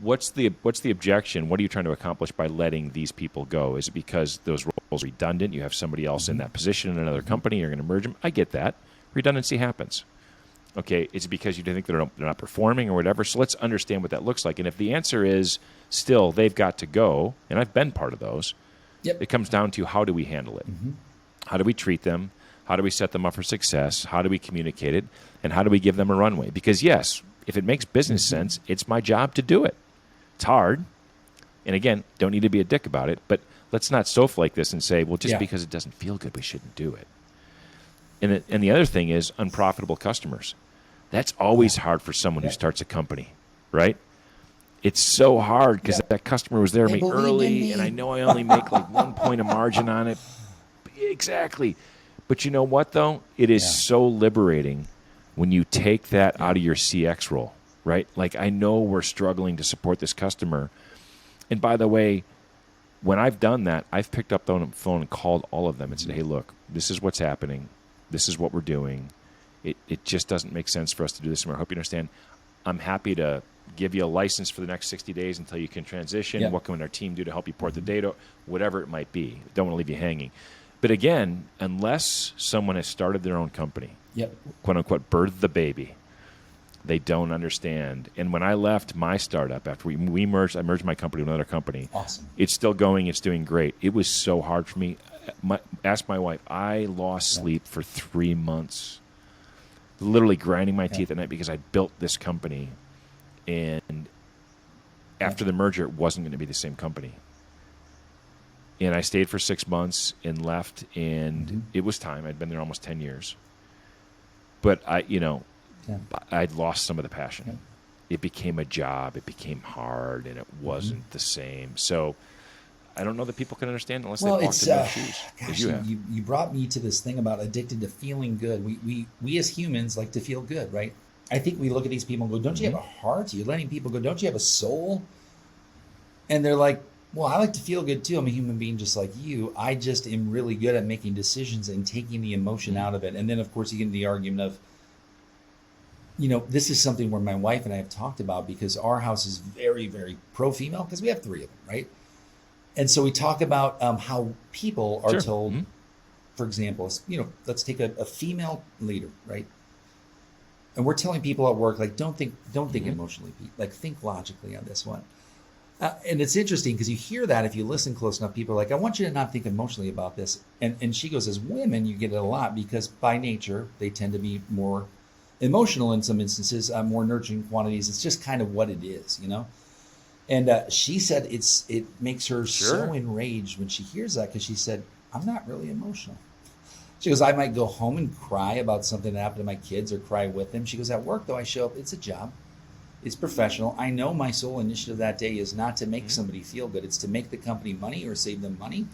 What's the objection? What are you trying to accomplish by letting these people go? Is it because those roles are redundant? You have somebody else in that position in another company. You're going to merge them. I get that. Redundancy happens. Okay, is it because you think they're not performing or whatever? So let's understand what that looks like. And if the answer is still they've got to go, and I've been part of those, it comes down to how do we handle it? How do we treat them? How do we set them up for success? How do we communicate it? And how do we give them a runway? Because yes, if it makes business sense, it's my job to do it. It's hard. And again, don't need to be a dick about it, but let's not like this and say, well, just because it doesn't feel good, we shouldn't do it. And the other thing is unprofitable customers. That's always hard for someone who starts a company, right? It's so hard because that customer was there me early, and I know I only make like 1 point of margin on it. Exactly. But you know what, though? It is so liberating when you take that out of your CX role, right? Like, I know we're struggling to support this customer. And by the way, when I've done that, I've picked up the phone and called all of them and said, hey, look, this is what's happening. This is what we're doing. It just doesn't make sense for us to do this anymore. I hope you understand. I'm happy to give you a license for the next 60 days until you can transition. What can our team do to help you port the data? Whatever it might be. Don't want to leave you hanging. But again, unless someone has started their own company, quote unquote, birthed the baby, they don't understand. And when I left my startup after we merged, I merged my company with another company.
Awesome.
It's still going. It's doing great. It was so hard for me. Ask my wife. I lost sleep for 3 months, literally grinding my teeth at night because I built this company. And after the merger, it wasn't going to be the same company. And I stayed for 6 months and left, and it was time. I'd been there almost 10 years. But I'd lost some of the passion. It became a job. It became hard, and it wasn't the same. So I don't know that people can understand unless they walk in those shoes.
Gosh, you brought me to this thing about addicted to feeling good. We as humans like to feel good, right? I think we look at these people and go, don't you have a heart? You're letting people go, don't you have a soul? And they're like, well, I like to feel good too. I'm a human being just like you. I just am really good at making decisions and taking the emotion out of it. And then, of course, you get into the argument of, this is something where my wife and I have talked about because our house is very, very pro-female because we have 3 of them, right? And so we talk about how people are told, for example, let's take a female leader, right? And we're telling people at work, like, don't think emotionally, Pete. Like, think logically on this one. And it's interesting because you hear that if you listen close enough, people are like, I want you to not think emotionally about this. And she goes, as women, you get it a lot because by nature, they tend to be more emotional in some instances, more nurturing quantities. It's just kind of what it is, And she said it makes her so enraged when she hears that because she said, I'm not really emotional. She goes, I might go home and cry about something that happened to my kids or cry with them. She goes, at work, though, I show up. It's a job. It's professional. I know my sole initiative that day is not to make somebody feel good. It's to make the company money or save them money.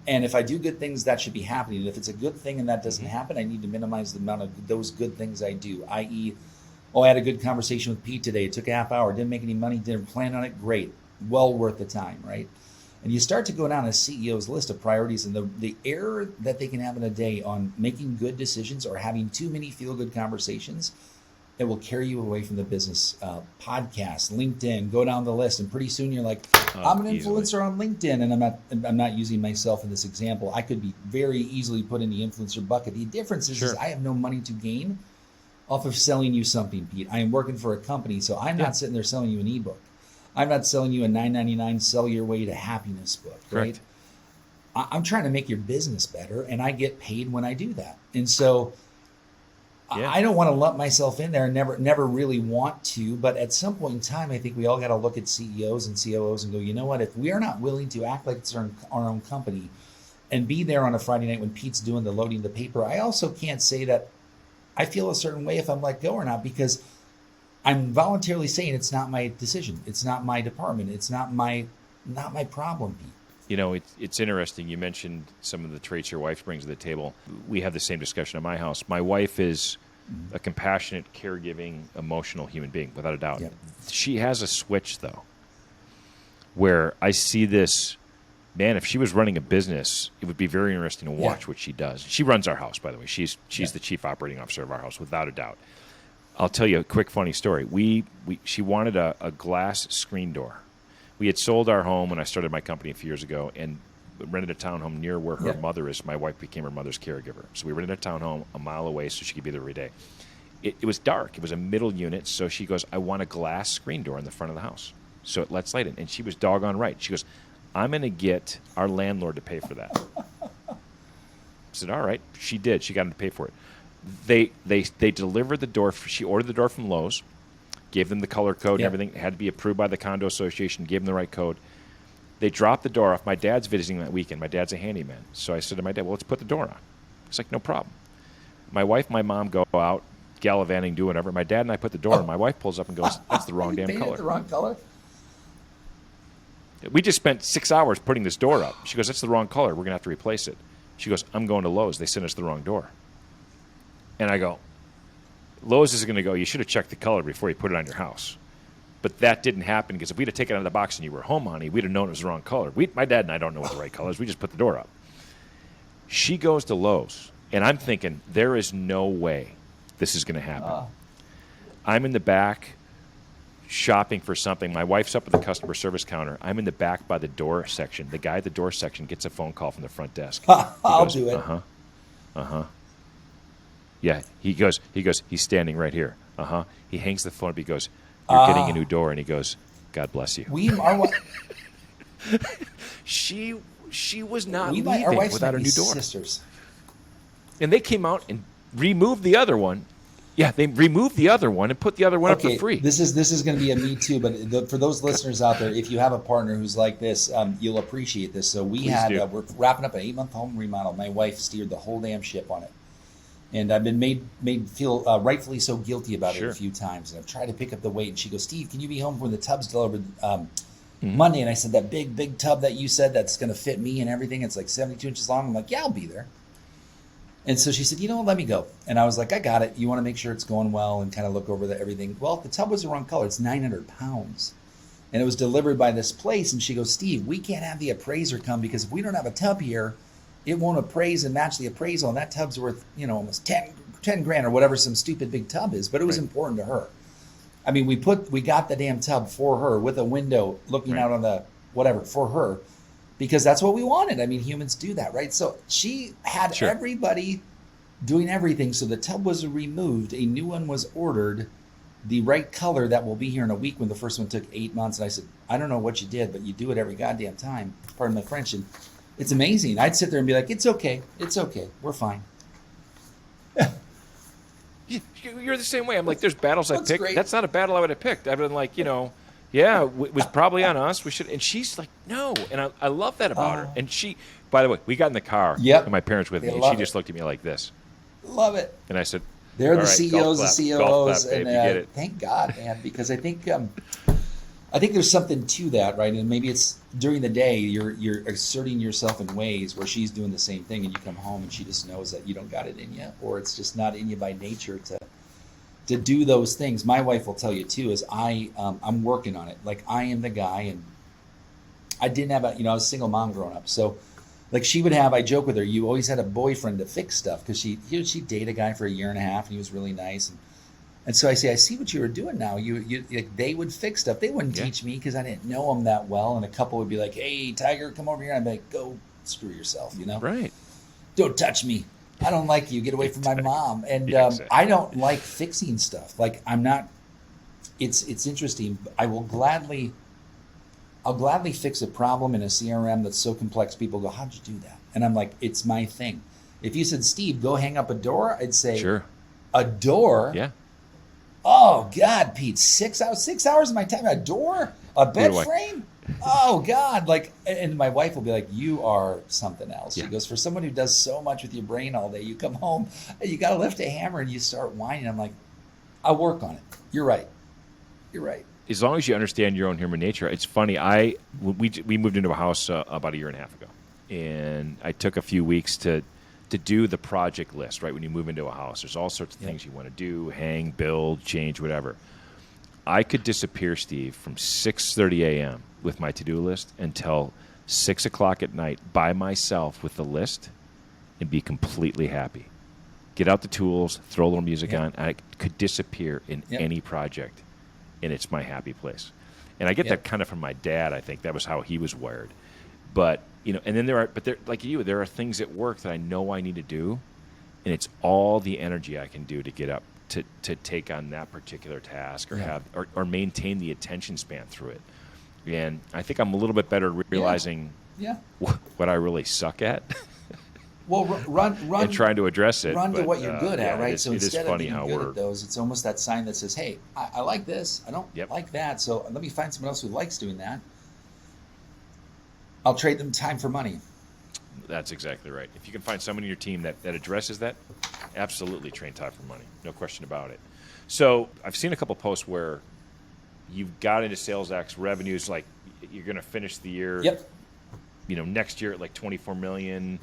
And if I do good things, that should be happening. And if it's a good thing and that doesn't happen, I need to minimize the amount of those good things I do, i.e., I had a good conversation with Pete today. It took a half hour. Didn't make any money. Didn't plan on it. Great. Well worth the time, right? And you start to go down a CEO's list of priorities and the error that they can have in a day on making good decisions or having too many feel-good conversations, it will carry you away from the business. Podcasts, LinkedIn, go down the list, and pretty soon you're like, I'm an influencer on LinkedIn, and I'm not using myself in this example. I could be very easily put in the influencer bucket. The difference is I have no money to gain off of selling you something, Pete. I am working for a company, so I'm not sitting there selling you an ebook. I'm not selling you a $9.99 sell your way to happiness book, right? I'm trying to make your business better, and I get paid when I do that. And so I don't want to lump myself in there and never really want to. But at some point in time, I think we all got to look at CEOs and COOs and go, you know what? If we are not willing to act like it's our own company and be there on a Friday night when Pete's doing the loading the paper, I also can't say that I feel a certain way if I'm let go or not, because I'm voluntarily saying it's not my decision. It's not my department. It's not my problem, Pete.
You know, it's interesting. You mentioned some of the traits your wife brings to the table. We have the same discussion at my house. My wife is a compassionate, caregiving, emotional human being, without a doubt.
Yep.
She has a switch, though, where I see this. Man, if she was running a business, it would be very interesting to watch what she does. She runs our house, by the way. She's the chief operating officer of our house, without a doubt. I'll tell you a quick, funny story. She wanted a glass screen door. We had sold our home when I started my company a few years ago and rented a townhome near where her mother is. My wife became her mother's caregiver. So we rented a townhome a mile away so she could be there every day. It was dark. It was a middle unit. So she goes, I want a glass screen door in the front of the house so it lets light in. And she was doggone right. She goes, I'm going to get our landlord to pay for that. I said, all right. She did. She got him to pay for it. They delivered the door. She ordered the door from Lowe's. Gave them the color code and everything. It had to be approved by the condo association. Gave them the right code. They dropped the door off. My dad's visiting that weekend. My dad's a handyman. So I said to my dad, well, let's put the door on. He's like, no problem. My wife and my mom go out, gallivanting, do whatever. My dad and I put the door on. My wife pulls up and goes, that's the wrong damn color.
The wrong color?
We just spent 6 hours putting this door up. She goes, that's the wrong color. We're going to have to replace it. She goes, I'm going to Lowe's. They sent us the wrong door. And I go, Lowe's is going to go, you should have checked the color before you put it on your house. But that didn't happen because if we'd have taken it out of the box and you were home, honey, we'd have known it was the wrong color. My dad and I don't know what the right color is. We just put the door up. She goes to Lowe's, and I'm thinking, there is no way this is going to happen. I'm in the back shopping for something. My wife's up at the customer service counter. I'm in the back by the door section. The guy at the door section gets a phone call from the front desk.
I'll do it.
Yeah, he goes, he's standing right here. He hangs the phone up. He goes, you're getting a new door. And he goes, God bless you. She was not leaving without a new door.
Sisters.
And they came out and removed the other one. Yeah, they removed the other one and put the other one up for free.
This is going to be a me too, but for those listeners out there, if you have a partner who's like this, you'll appreciate this. So we're wrapping up an 8-month home remodel. My wife steered the whole damn ship on it. And I've been made feel rightfully so guilty about it a few times. And I've tried to pick up the weight. And she goes, Steve, can you be home when the tub's delivered Monday? And I said, that big tub that you said that's going to fit me and everything, it's like 72 inches long. I'm like, yeah, I'll be there. And so she said, you know what, let me go. And I was like, I got it. You want to make sure it's going well and kind of look over everything. Well, the tub was the wrong color. It's 900 pounds. And it was delivered by this place. And she goes, Steve, we can't have the appraiser come because if we don't have a tub here, it won't appraise and match the appraisal. And that tub's worth, almost 10 grand or whatever some stupid big tub is. But it was important to her. I mean, we got the damn tub for her with a window looking out on the whatever for her. Because that's what we wanted. I mean, humans do that, right? So she had everybody doing everything. So the tub was removed. A new one was ordered, the right color that will be here in a week when the first one took 8 months. And I said, I don't know what you did, but you do it every goddamn time. Pardon my French. And it's amazing. I'd sit there and be like, it's okay. It's okay. We're fine.
You're the same way. I'm like, there's battles I picked. Great. That's not a battle I would have picked. I've been like, yeah, it was probably on us. We should. And she's like, no. And I love that about her. And she, by the way, we got in the car. And my parents with me. And she just looked at me like this.
Love it.
And I said,
they're the CEOs, the COOs.
And you get it.
Thank God, man, because I think there's something to that, right? And maybe it's during the day you're asserting yourself in ways where she's doing the same thing, and you come home and she just knows that you don't got it in you, or it's just not in you by nature to do those things. My wife will tell you too. Is I'm working on it. Like I am the guy, and I didn't have I was a single mom growing up, so like she would have. I joke with her. You always had a boyfriend to fix stuff because she'd date a guy for a year and a half, and he was really nice. And so I say, I see what you were doing now. They would fix stuff. They wouldn't teach me because I didn't know them that well. And a couple would be like, hey, Tiger, come over here. I'd be like, go screw yourself,
Right.
Don't touch me. I don't like you. Get away from my mom. And
exactly.
I don't like fixing stuff. Like I'm not. It's interesting. I'll gladly fix a problem in a CRM that's so complex. People go, how'd you do that? And I'm like, it's my thing. If you said, Steve, go hang up a door, I'd say,
sure.
A door?
Yeah.
Oh, God, Pete, 6 hours? 6 hours of my time? A door? A bed frame? Oh, God. And my wife will be like, you are something else. She goes, for someone who does so much with your brain all day, you come home and you got to lift a hammer and you start whining. I'm like, I'll work on it. You're right. You're right.
As long as you understand your own human nature, it's funny. We moved into a house about a year and a half ago, and I took a few weeks to do the project list. Right when you move into a house, there's all sorts of things you want to do: hang, build, change, whatever. I could disappear, Steve, from 6:30 a.m. with my to-do list until 6 o'clock at night by myself with the list, and be completely happy. Get out the tools, throw a little music on. I could disappear in any project, and it's my happy place. And I get that kind of from my dad. I think that was how he was wired. But and then there are things at work that I know I need to do, and it's all the energy I can do to get up to take on that particular task or have or maintain the attention span through it. And I think I'm a little bit better at realizing what I really suck at.
Well, run
and trying to address it.
Run to what you're good at, right?
So instead of being good
at those, it's almost that sign that says, "Hey, I like this. I don't like that. So let me find someone else who likes doing that. I'll trade them time for money."
That's exactly right. If you can find someone in your team that addresses that, absolutely trade time for money. No question about it. So I've seen a couple posts where you've got into Sales X revenues, like you're going to finish the year, next year at like 24 million.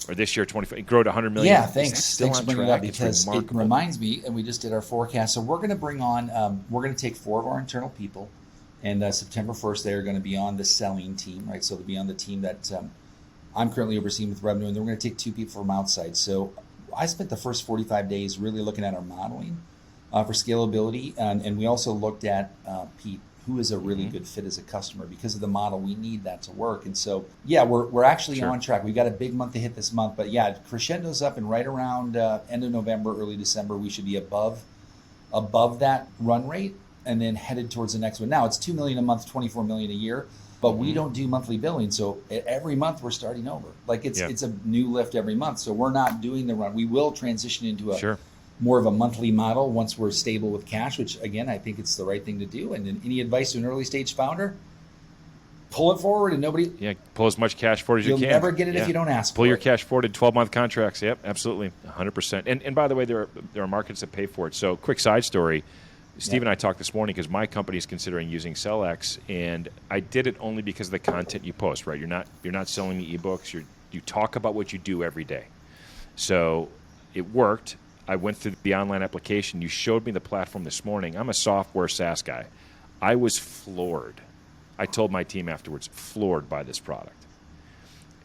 Or this year, grow to 100 million.
Yeah, thanks. Thanks for bringing it up because it reminds me, and we just did our forecast. So we're going to bring on, we're going to take 4 of our internal people, and September 1st, they're going to be on the selling team, right? So they'll be on the team that I'm currently overseeing with revenue, and then we're going to take 2 people from outside. So I spent the first 45 days really looking at our modeling for scalability, and we also looked at, Pete, who is a really good fit as a customer. Because of the model, we need that to work. And so, we're actually on track. We've got a big month to hit this month, but crescendo's up, and right around end of November, early December, we should be above that run rate, and then headed towards the next one. Now it's $2 million a month, $24 million a year, but we don't do monthly billing. So every month we're starting over. Like it's a new lift every month. So we're not doing the run. We will transition into more of a monthly model once we're stable with cash, which again, I think it's the right thing to do. And then any advice to an early stage founder, pull it forward and nobody.
Yeah, pull as much cash forward as you can.
You'll never get it if you don't ask
pull
for
your
it.
Cash forward in 12-month contracts. Yep, absolutely, 100%. And by the way, there are markets that pay for it. So quick side story. Steve and I talked this morning because my company is considering using SellX, and I did it only because of the content you post, right? You're not selling the ebooks. You talk about what you do every day. So it worked. I went through the online application. You showed me the platform this morning. I'm a software SaaS guy. I was floored. I told my team afterwards, floored by this product.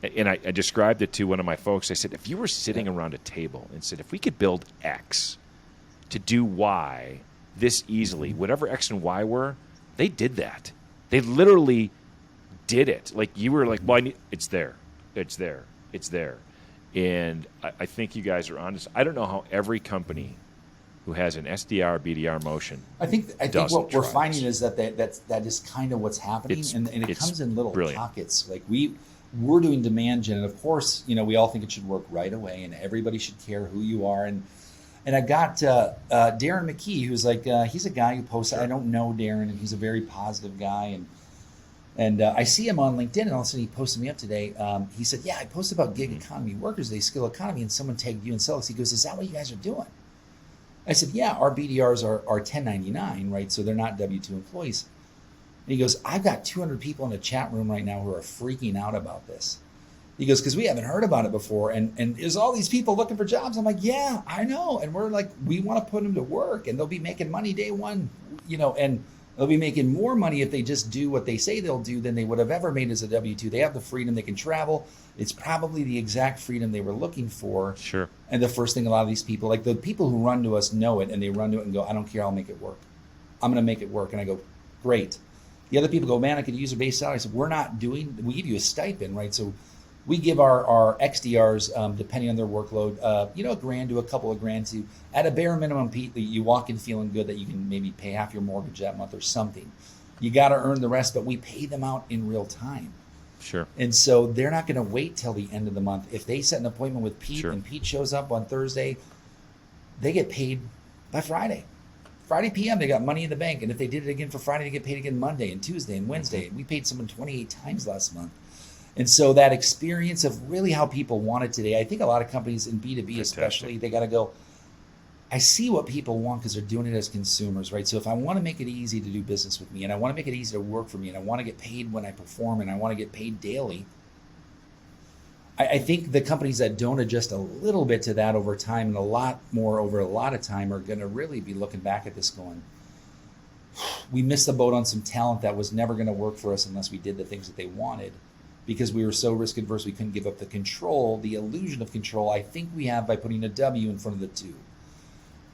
And I described it to one of my folks. I said, if you were sitting around a table and said, if we could build X to do Y this easily, whatever X and Y were, they did that. They literally did it. Like you were like, well, it's there. It's there. It's there. And I think you guys are honest. I don't know how every company who has an SDR, BDR motion.
I think what we're finding is that is kind of what's happening, and it comes in little pockets. Like we're doing demand gen, and of course, we all think it should work right away, and everybody should care who you are. And I've got Darren McKee, who's like he's a guy who posts. I don't know Darren, and he's a very positive guy, and I see him on LinkedIn, and all of a sudden he posted me up today. He said, I posted about gig economy workers, they skill economy, and someone tagged you and Celix. He goes, is that what you guys are doing? I said, our BDRs are 1099, right? So they're not W-2 employees. And he goes, I've got 200 people in the chat room right now who are freaking out about this. He goes, because we haven't heard about it before, and there's all these people looking for jobs. I'm like, yeah, I know. And we're like, we want to put them to work, and they'll be making money day one, and they'll be making more money if they just do what they say they'll do than they would have ever made as a W-2. They have the freedom. They can travel. It's probably the exact freedom they were looking for.
Sure.
And the first thing a lot of these people, like the people who run to us know it, and they run to it and go, I don't care, I'll make it work. I'm going to make it work. And I go, great. The other people go, man, I could use a base salary. I said, we give you a stipend, right? So we give our XDRs, depending on their workload, $1,000 to a couple of grand to, at a bare minimum, Pete, you walk in feeling good that you can maybe pay half your mortgage that month or something. You got to earn the rest, but we pay them out in real time.
Sure. And
so they're not going to wait till the end of the month. If they set an appointment with Pete and Pete shows up on Thursday, they get paid by Friday. Friday PM, they got money in the bank. And if they did it again for Friday, they get paid again Monday and Tuesday and Wednesday. We paid someone 28 times last month. And so that experience of really how people want it today, I think a lot of companies in B2B especially, they got to go, I see what people want because they're doing it as consumers, right? So if I want to make it easy to do business with me, and I want to make it easy to work for me, and I want to get paid when I perform, and I want to get paid daily, I think the companies that don't adjust a little bit to that over time, and a lot more over a lot of time, are going to really be looking back at this going, we missed the boat on some talent that was never going to work for us unless we did the things that they wanted, because we were so risk adverse we couldn't give up the control, the illusion of control I think we have by putting a W in front of the 2.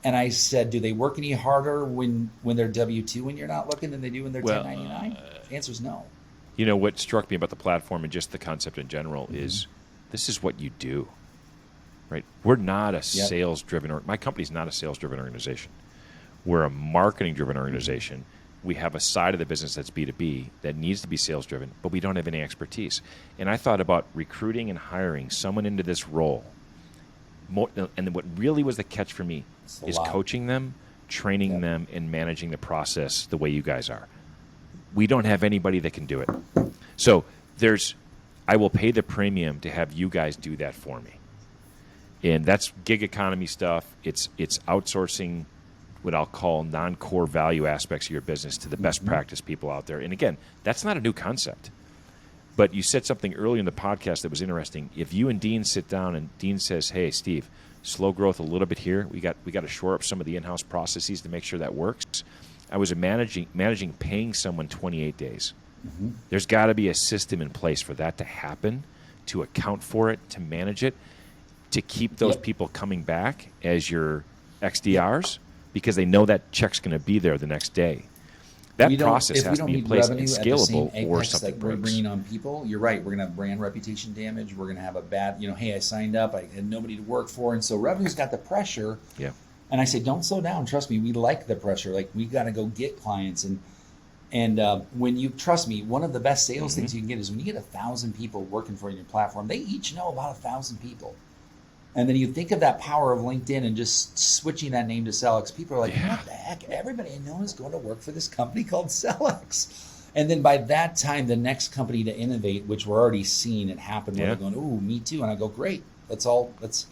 And I said, do they work any harder when they're W-2 when you're not looking than they do when they're 1099? The answer is no.
You know, what struck me about the platform and just the concept in general is this is what you do, right? We're not a sales-driven, my company's not a sales-driven organization. We're a marketing-driven organization. We have a side of the business that's B2B that needs to be sales-driven, but we don't have any expertise. And I thought about recruiting and hiring someone into this role. And what really was the catch for me is coaching them, training them, and managing the process the way you guys are. We don't have anybody that can do it. So I will pay the premium to have you guys do that for me. And that's gig economy stuff. It's outsourcing what I'll call non-core value aspects of your business to the best practice people out there. And again, that's not a new concept. But you said something earlier in the podcast that was interesting. If you and Dean sit down and Dean says, hey, Steve, slow growth a little bit here. We got to shore up some of the in-house processes to make sure that works. I was managing paying someone 28 days. There's got to be a system in place for that to happen, to account for it, to manage it, to keep those people coming back as your XDRs because they know that check's going to be there the next day. That process has to be in place and scalable, or something breaks. We're bringing on people. You're right. We're going to have brand reputation damage. We're going to have a bad, hey, I signed up. I had nobody to work for. And so revenue's got the pressure. Yeah. And I say, don't slow down. Trust me. We like the pressure. Like, we got to go get clients. And when you trust me, one of the best sales things you can get is when you get 1,000 people working for your platform, they each know about 1,000 people. And then you think of that power of LinkedIn and just switching that name to Sellex. People are like, what the heck? Everybody I know is going to work for this company called Sellex. And then by that time, the next company to innovate, which we're already seeing it happen, where they're going, ooh, me too. And I go, great. Let's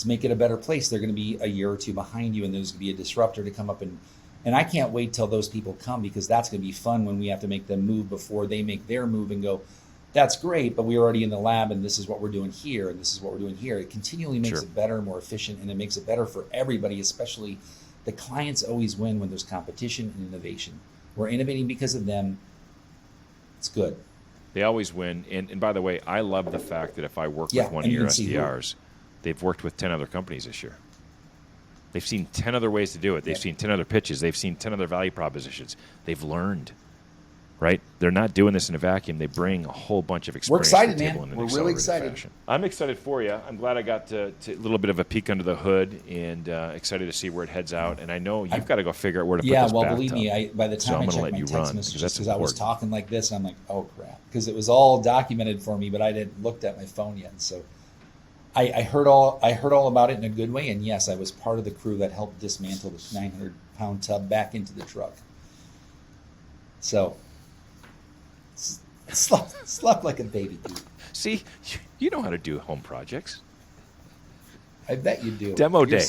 make it a better place. They're going to be a year or two behind you, and there's going to be a disruptor to come up. And I can't wait till those people come, because that's going to be fun when we have to make them move before they make their move and go, that's great, but we're already in the lab, and this is what we're doing here, and this is what we're doing here. It continually makes it better, more efficient, and it makes it better for everybody, especially the clients always win when there's competition and innovation. We're innovating because of them. It's good. They always win. And by the way, I love the fact that if I work with one of your SDRs, they've worked with 10 other companies this year. They've seen 10 other ways to do it. They've seen 10 other pitches. They've seen 10 other value propositions. They've learned. Right? They're not doing this in a vacuum. They bring a whole bunch of experience.
We're excited, man. We're really excited.
Fashion. I'm excited for you. I'm glad I got to a little bit of a peek under the hood, and excited to see where it heads out. And I know you've got to go figure out where to put this bathtub.
Yeah, well, believe me, by the time I checked my text messages, because I was talking like this, and I'm like, oh, crap. Because it was all documented for me, but I hadn't looked at my phone yet. So I heard all about it in a good way, and yes, I was part of the crew that helped dismantle the 900-pound tub back into the truck. So... Slept like a baby, dude.
See, you know how to do home projects.
I bet you do.
Demo day.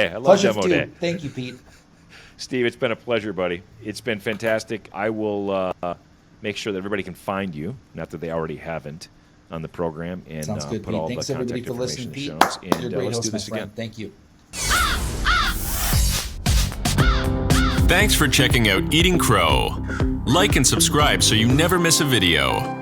I love demo day.
Thank you, Pete.
Steve, it's been a pleasure, buddy. It's been fantastic. I will make sure that everybody can find you, not that they already haven't, on the program, and
Sounds good,
put
Pete.
all
Thanks
the contact
everybody for listening,
information in
Pete.
the show notes. And
You're a great
let's
host,
do this
my friend.
again.
Thank you.
Thanks for checking out Eating Crow. Like and subscribe so you never miss a video.